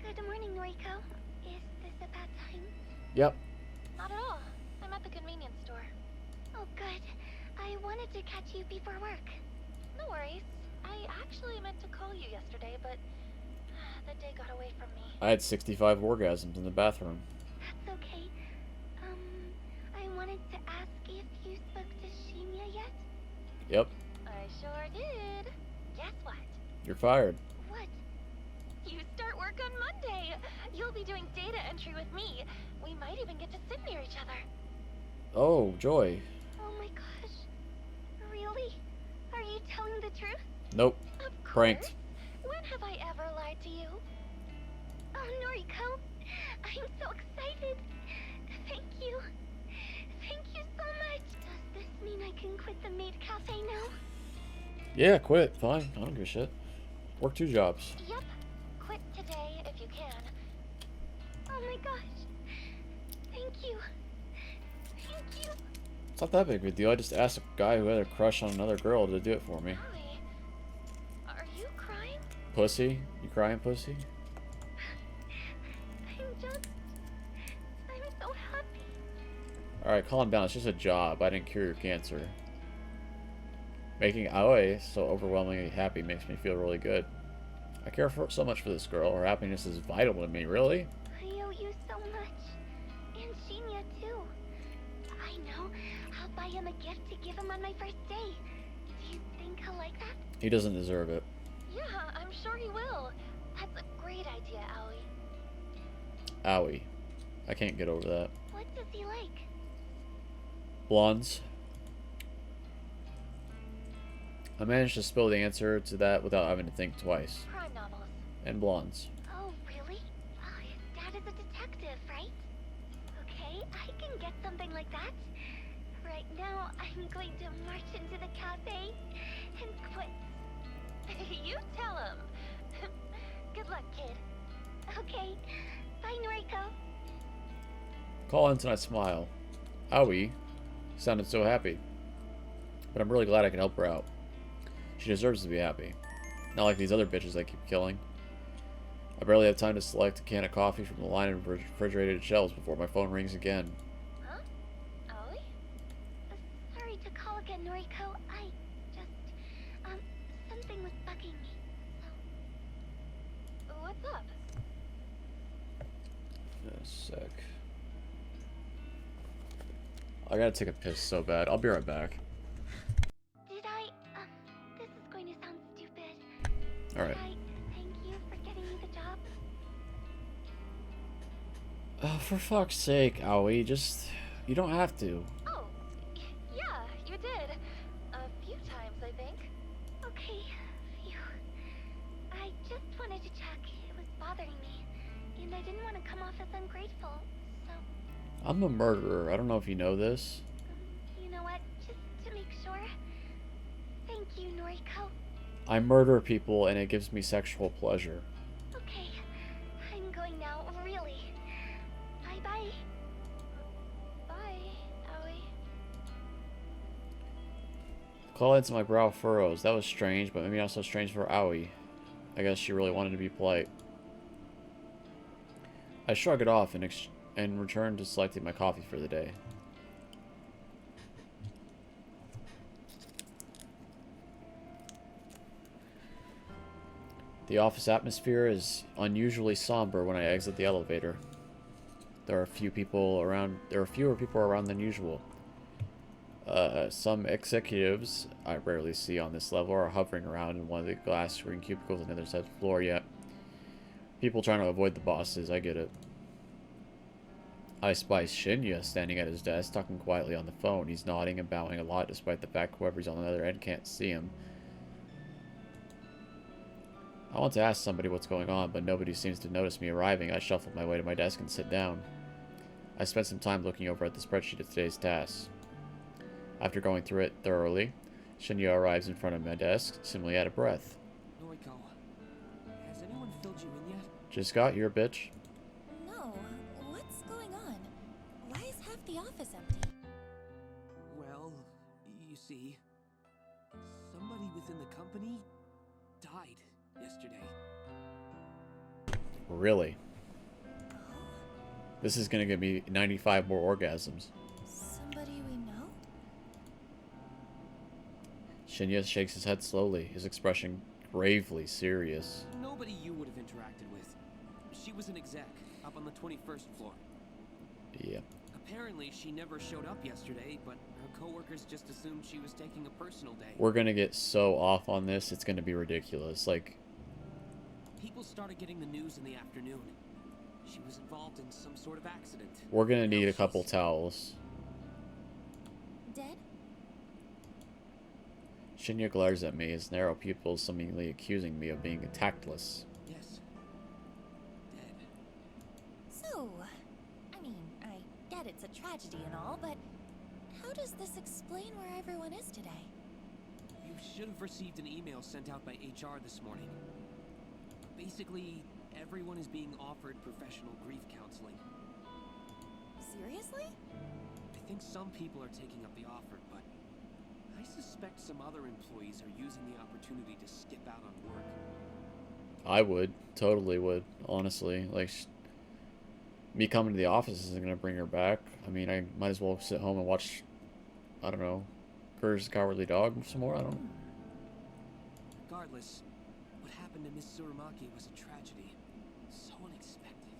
Good morning, Noriko. Is this a bad time? Yep. Not at all. I'm at the convenience store. Oh, good. I wanted to catch you before work. No worries. I actually meant to call you yesterday, but the day got away from me. I had 65 orgasms in the bathroom. That's okay. I wanted to ask if you spoke to Shinya yet? Yep. I sure did. Guess what? You're fired. What? You start work on Monday. You'll be doing data entry with me. We might even get to sit near each other. Oh, joy. Oh my gosh. Really? Are you telling the truth? Nope. Of course. Pranked. When have I ever lied to you? Oh, Noriko. I'm so excited. Thank you. Thank you so much. Does this mean I can quit the maid cafe now? Yeah, quit. Fine. I don't give a shit. Work 2 jobs. Yep. Quit today if you can. Oh my gosh. Thank you. Thank you. It's not that big of a deal. I just asked a guy who had a crush on another girl to do it for me. Allie, are you crying? Pussy? You crying, pussy? I'm so happy. Alright, calm down. It's just a job. I didn't cure your cancer. Making Aoi so overwhelmingly happy makes me feel really good. I care so much for this girl. Her happiness is vital to me, really? I owe you so much. And Shinya, too. I know. I'll buy him a gift to give him on my first day. Do you think he'll like that? He doesn't deserve it. Yeah, I'm sure he will. That's a great idea, Aoi. Owie. I can't get over that. What does he like? Blondes. I managed to spill the answer to that without having to think twice. Crime novels. And blondes. Oh, really? Oh, his dad is a detective, right? Okay, I can get something like that. Right now, I'm going to march into the cafe and quit. You tell him. Good luck, kid. Okay. Bye, Noriko. Call in and I smile. Owie sounded so happy. But I'm really glad I can help her out. She deserves to be happy. Not like these other bitches I keep killing. I barely have time to select a can of coffee from the line of refrigerated shelves before my phone rings again. Huh? Aoi? Sorry to call again, Noriko. I just, something was bugging me, so... What's up? A sec. I gotta take a piss so bad. I'll be right back. Did I, this is going to sound stupid. Alright. Did I thank you for getting me the job? Oh, for fuck's sake, Owie. Just... You don't have to. Oh, yeah, you did. A few times, I think. Okay, phew. I just wanted to check. It was bothering me. And I didn't want to come off as ungrateful, so... I'm a murderer. I don't know if you know this. You know what? Just to make sure. Thank you, Noriko. I murder people and it gives me sexual pleasure. Okay, I'm going now, really. Bye-bye. Bye, Aoi. Claw into my brow furrows. That was strange, but maybe not so strange for Owie. I guess she really wanted to be polite. I shrug it off and return to selecting my coffee for the day. The office atmosphere is unusually somber when I exit the elevator. There are fewer people around than usual. Some executives I rarely see on this level are hovering around in one of the glass screen cubicles on the other side of the floor yet. People trying to avoid the bosses, I get it. I spy Shinya standing at his desk, talking quietly on the phone. He's nodding and bowing a lot, despite the fact whoever's on the other end can't see him. I want to ask somebody what's going on, but nobody seems to notice me arriving. I shuffle my way to my desk and sit down. I spent some time looking over at the spreadsheet of today's tasks. After going through it thoroughly, Shinya arrives in front of my desk, seemingly out of breath. Noriko, has anyone filled you in yet? Just got here, bitch. No, what's going on? Why is half the office empty? Well, you see, somebody within the company died yesterday. Really? This is gonna give me 95 more orgasms. Somebody we know? Shinya shakes his head slowly, his expression gravely serious. Nobody you would have interacted with. She was an exec, up on the 21st floor. Yeah. Apparently, she never showed up yesterday, but her coworkers just assumed she was taking a personal day. We're gonna get so off on this, it's gonna be ridiculous. Like, People started getting the news in the afternoon. She was involved in some sort of accident. we're gonna Now need a she's- couple towels. Dead? Shinya glares at me, his narrow pupils seemingly accusing me of being tactless. Yes. Dead. So, I mean, I get it's a tragedy and all, but how does this explain where everyone is today? You should have received an email sent out by HR this morning. Basically, everyone is being offered professional grief counseling. Seriously? I think some people are taking up the offer, but I suspect some other employees are using the opportunity to skip out on work. I would, totally would, honestly. Like, me coming to the office isn't gonna bring her back. I mean, I might as well sit home and watch, I don't know, Courage the Cowardly Dog some more. I don't know. Regardless, what happened to Miss Tsurumaki was a tragedy. So unexpected.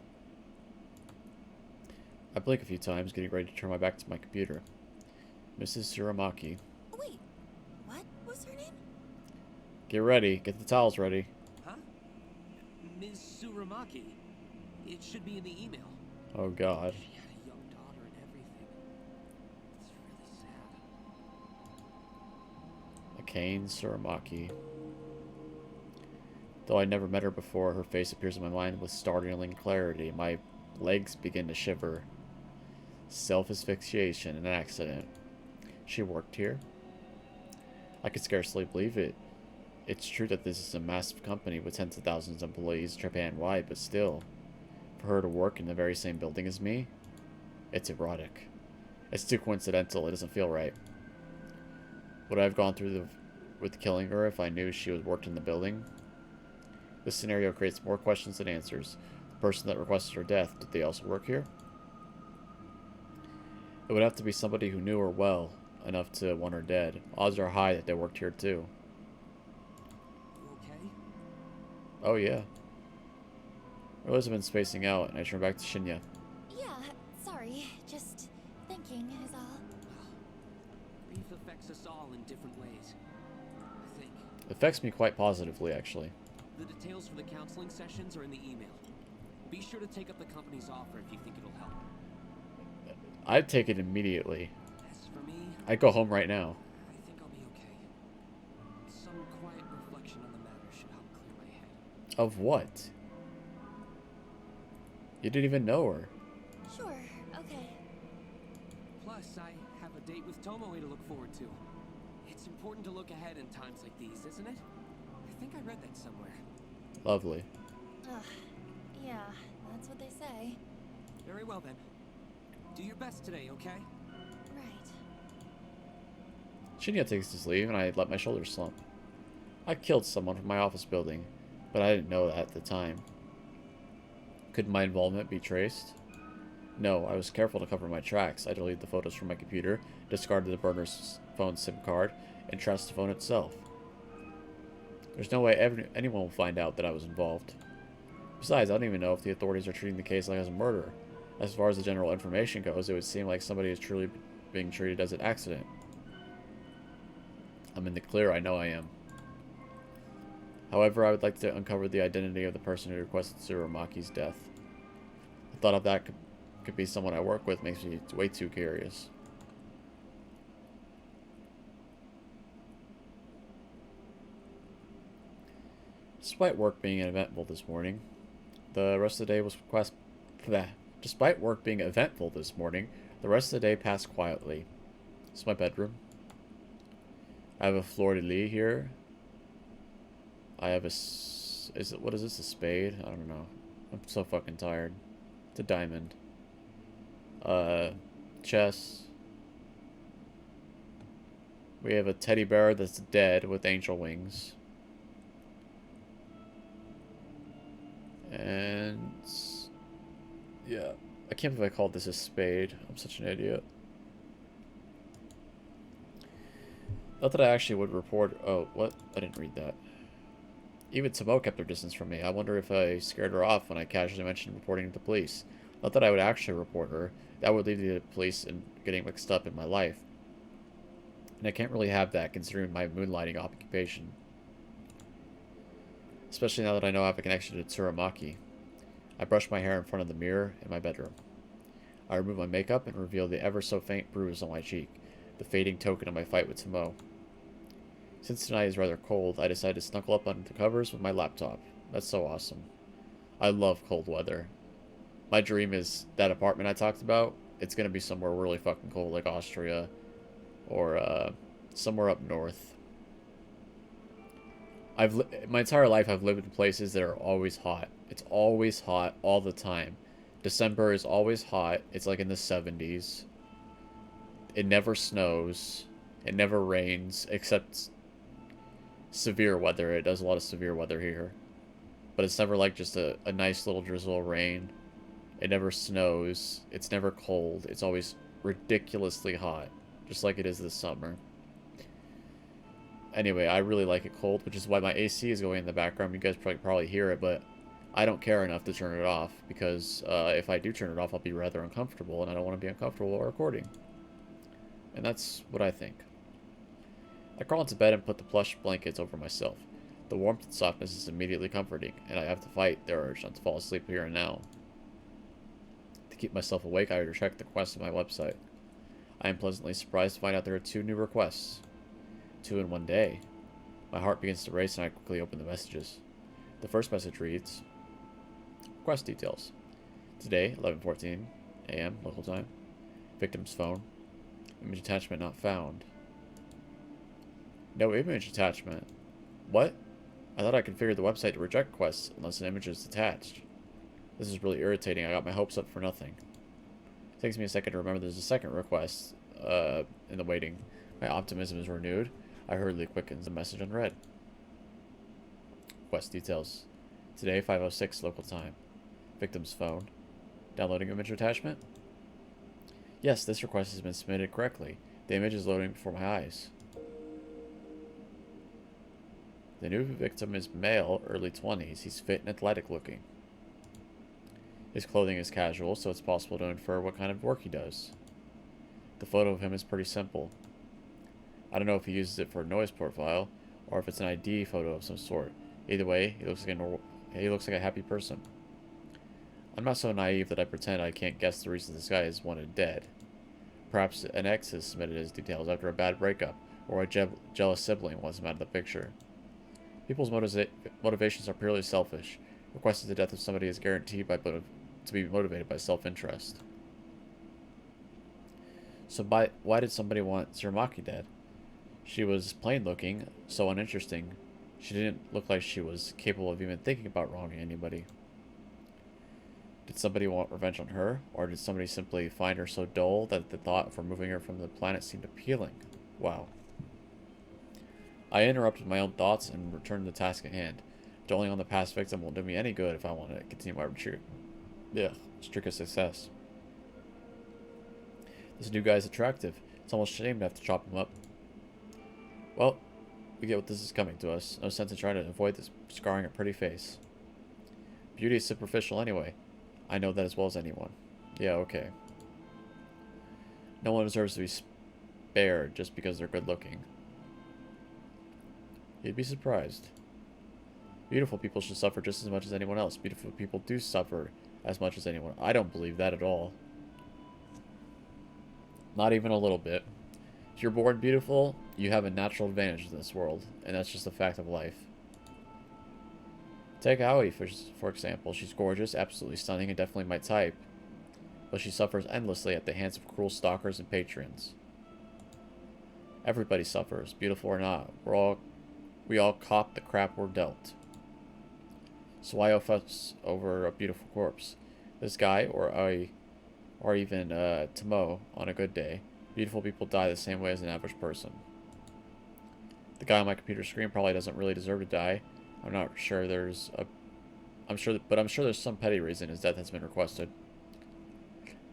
I blink a few times, getting ready to turn my back to my computer. Mrs. Tsurumaki. Wait, what was her name? Get ready. Get the towels ready. Huh? Ms. Tsurumaki? It should be in the email. Oh, God. She had a young daughter and everything. It's really sad. Akane Tsurumaki. Though I never met her before, her face appears in my mind with startling clarity. My legs begin to shiver. Self-asphyxiation, an accident. She worked here? I could scarcely believe it. It's true that this is a massive company with tens of thousands of employees Japan-wide, but still, for her to work in the very same building as me? It's erotic. It's too coincidental, it doesn't feel right. Would I have gone through with killing her if I knew she was worked in the building? This scenario creates more questions than answers. The person that requested her death, did they also work here? It would have to be somebody who knew her well enough to want her dead. Odds are high that they worked here too. You okay? Oh yeah. I realize I've been spacing out, and I turn back to Shinya. Yeah, sorry. Just thinking is all. Well, grief affects us all in different ways. I think. It affects me quite positively, actually. The details for the counseling sessions are in the email. Be sure to take up the company's offer if you think it'll help. I'd take it immediately. As for me, I'd go home right now. I think I'll be okay. Some quiet reflection on the matter should help clear my head. Of what? You didn't even know her. Sure, okay. Plus, I have a date with Tomoe to look forward to. It's important to look ahead in times like these, isn't it? I think I read that somewhere. Lovely. Ugh, yeah, that's what they say. Very well then. Do your best today, okay? Right. Shinya takes his leave, and I let my shoulders slump. I killed someone from my office building, but I didn't know that at the time. Could my involvement be traced? No, I was careful to cover my tracks. I deleted the photos from my computer, discarded the burner's phone SIM card, and trashed the phone itself. There's no way anyone will find out that I was involved. Besides, I don't even know if the authorities are treating the case like as a murder. As far as the general information goes, it would seem like somebody is truly being treated as an accident. I'm in the clear, I know I am. However, I would like to uncover the identity of the person who requested Tsurumaki's death. The thought of that could be someone I work with makes me way too curious. Despite work being eventful this morning, the rest of the day was Despite work being eventful this morning, the rest of the day passed quietly. This is my bedroom. I have a fleur-de-lis here. I have a... what is this, a spade? I don't know. I'm so fucking tired. It's a diamond. Chess. We have a teddy bear that's dead with angel wings. And yeah, I can't believe I called this a spade. I'm such an idiot. Not that I actually would report. Oh, what? I didn't read that. Even Tomo kept her distance from me. I wonder if I scared her off when I casually mentioned reporting to the police. Not that I would actually report her. That would leave the police and getting mixed up in my life. And I can't really have that considering my moonlighting occupation. Especially now that I know I have a connection to Tsurumaki. I brush my hair in front of the mirror in my bedroom. I remove my makeup and reveal the ever so faint bruise on my cheek, the fading token of my fight with Tomo. Since tonight is rather cold, I decided to snuggle up under the covers with my laptop. That's so awesome. I love cold weather. My dream is that apartment I talked about, it's going to be somewhere really fucking cold like Austria or somewhere up north. My entire life I've lived in places that are always hot. It's always hot all the time. December is always hot. It's like in the 70s. It never snows. It never rains except severe weather. It does a lot of severe weather here. But it's never like just a nice little drizzle of rain. It never snows. It's never cold. It's always ridiculously hot. Just like it is this summer. Anyway, I really like it cold, which is why my AC is going in the background. You guys probably hear it, but I don't care enough to turn it off. Because if I do turn it off, I'll be rather uncomfortable. And I don't want to be uncomfortable while recording. And that's what I think. I crawl into bed and put the plush blankets over myself. The warmth and softness is immediately comforting, and I have to fight the urge not to fall asleep here and now. To keep myself awake, I check the requests on my website. I am pleasantly surprised to find out there are 2 new requests. 2 in one day. My heart begins to race, and I quickly open the messages. The first message reads, request details. Today, 11:14 a.m. local time. Victim's phone. Image attachment not found. No image attachment. What? I thought I configured the website to reject requests unless an image is attached. This is really irritating. I got my hopes up for nothing. It takes me a second to remember there's a second request in the waiting. My optimism is renewed. I hurriedly quicken the message unread. Request details. Today, 5:06 local time. Victim's phone. Downloading image attachment? Yes, this request has been submitted correctly. The image is loading before my eyes. The new victim is male, early 20s. He's fit and athletic looking. His clothing is casual, so it's possible to infer what kind of work he does. The photo of him is pretty simple. I don't know if he uses it for a noise profile, or if it's an ID photo of some sort. Either way, he looks like a happy person. I'm not so naive that I pretend I can't guess the reason this guy is wanted dead. Perhaps an ex has submitted his details after a bad breakup, or a jealous sibling wants him out of the picture. People's motivations are purely selfish. Requesting the death of somebody is guaranteed to be motivated by self-interest. So why did somebody want Tsurumaki dead? She was plain-looking, so uninteresting. She didn't look like she was capable of even thinking about wronging anybody. Did somebody want revenge on her, or did somebody simply find her so dull that the thought of removing her from the planet seemed appealing? Wow. I interrupted my own thoughts and returned to the task at hand. Dwelling on the past victim won't do me any good if I want to continue my retreat. Streak of success. This new guy's attractive. It's almost a shame to have to chop him up. Well, we get what this is coming to us. No sense in trying to avoid this scarring a pretty face. Beauty is superficial anyway. I know that as well as anyone. Yeah, okay. No one deserves to be spared just because they're good looking. You'd be surprised. Beautiful people should suffer just as much as anyone else. Beautiful people do suffer as much as anyone. I don't believe that at all. Not even a little bit. If you're born beautiful, you have a natural advantage in this world, and that's just a fact of life. Take Aoi, for example. She's gorgeous, absolutely stunning, and definitely my type. But she suffers endlessly at the hands of cruel stalkers and patrons. Everybody suffers, beautiful or not. We all cop the crap we're dealt. So why fuss over a beautiful corpse? This guy, or even Tomo, on a good day. Beautiful people die the same way as an average person. The guy on my computer screen probably doesn't really deserve to die. I'm not sure there's a... but I'm sure there's some petty reason his death has been requested.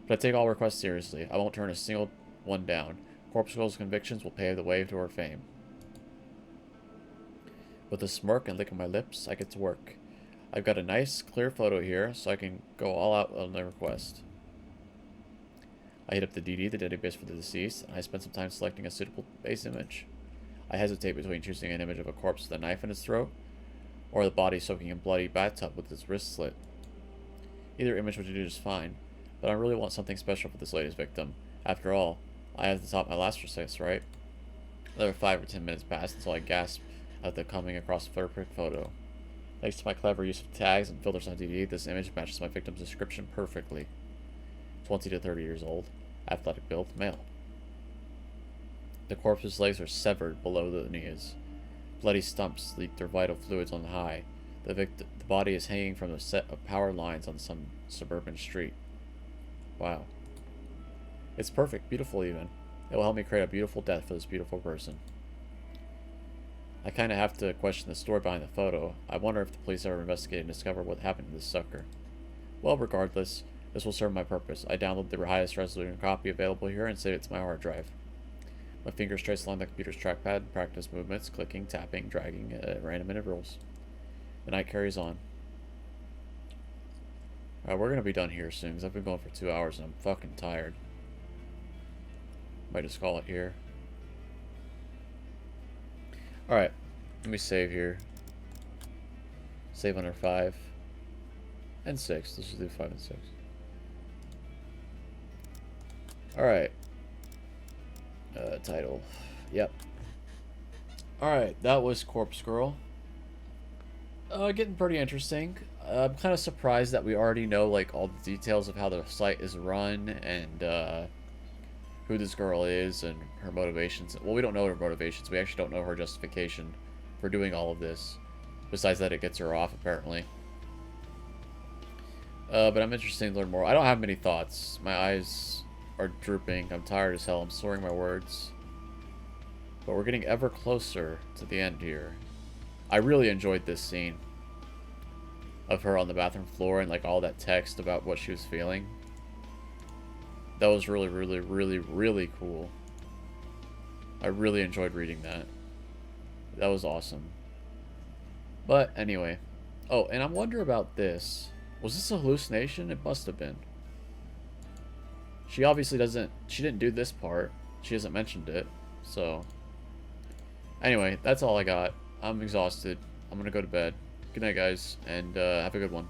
But I take all requests seriously. I won't turn a single one down. Corpse Girl's convictions will pave the way to her fame. With a smirk and lick on my lips, I get to work. I've got a nice, clear photo here, so I can go all out on the request. I hit up the DD, the database for the deceased, and I spend some time selecting a suitable base image. I hesitate between choosing an image of a corpse with a knife in its throat, or the body soaking in bloody bathtub with its wrist slit. Either image would do just fine, but I really want something special for this latest victim. After all, I have to top my last request, right? Another 5 or 10 minutes pass until I gasp at the coming across the perfect photo. Thanks to my clever use of tags and filters on DD, this image matches my victim's description perfectly. 20 to 30 years old, athletic build, male. The corpse's legs are severed below the knees. Bloody stumps leak their vital fluids on high. The body is hanging from a set of power lines on some suburban street. Wow. It's perfect, beautiful even. It will help me create a beautiful death for this beautiful person. I kind of have to question the story behind the photo. I wonder if the police ever investigate and discover what happened to this sucker. Well, regardless, this will serve my purpose. I download the highest resolution copy available here and save it to my hard drive. My fingers trace along the computer's trackpad, practice movements, clicking, tapping, dragging at random intervals. The night carries on. Alright, we're going to be done here soon, because I've been going for 2 hours and I'm fucking tired. Might just call it here. Alright, let me save here. Save under 5 and 6. Let's just do 5 and 6. Alright. Title. Yep. Alright, that was Corpse Girl. Getting pretty interesting. I'm kind of surprised that we already know like all the details of how the site is run and who this girl is and her motivations. Well, we don't know her motivations. We actually don't know her justification for doing all of this. Besides that, it gets her off, apparently. But I'm interested to learn more. I don't have many thoughts. My eyes are drooping. I'm tired as hell. I'm slurring my words. But we're getting ever closer to the end here. I really enjoyed this scene of her on the bathroom floor and like all that text about what she was feeling. That was really, really, really, really cool. I really enjoyed reading that. That was awesome. But anyway. Oh, and I wonder about this. Was this a hallucination? It must have been. She obviously doesn't... She didn't do this part. She hasn't mentioned it. So... Anyway, that's all I got. I'm exhausted. I'm gonna go to bed. Good night, guys. And have a good one.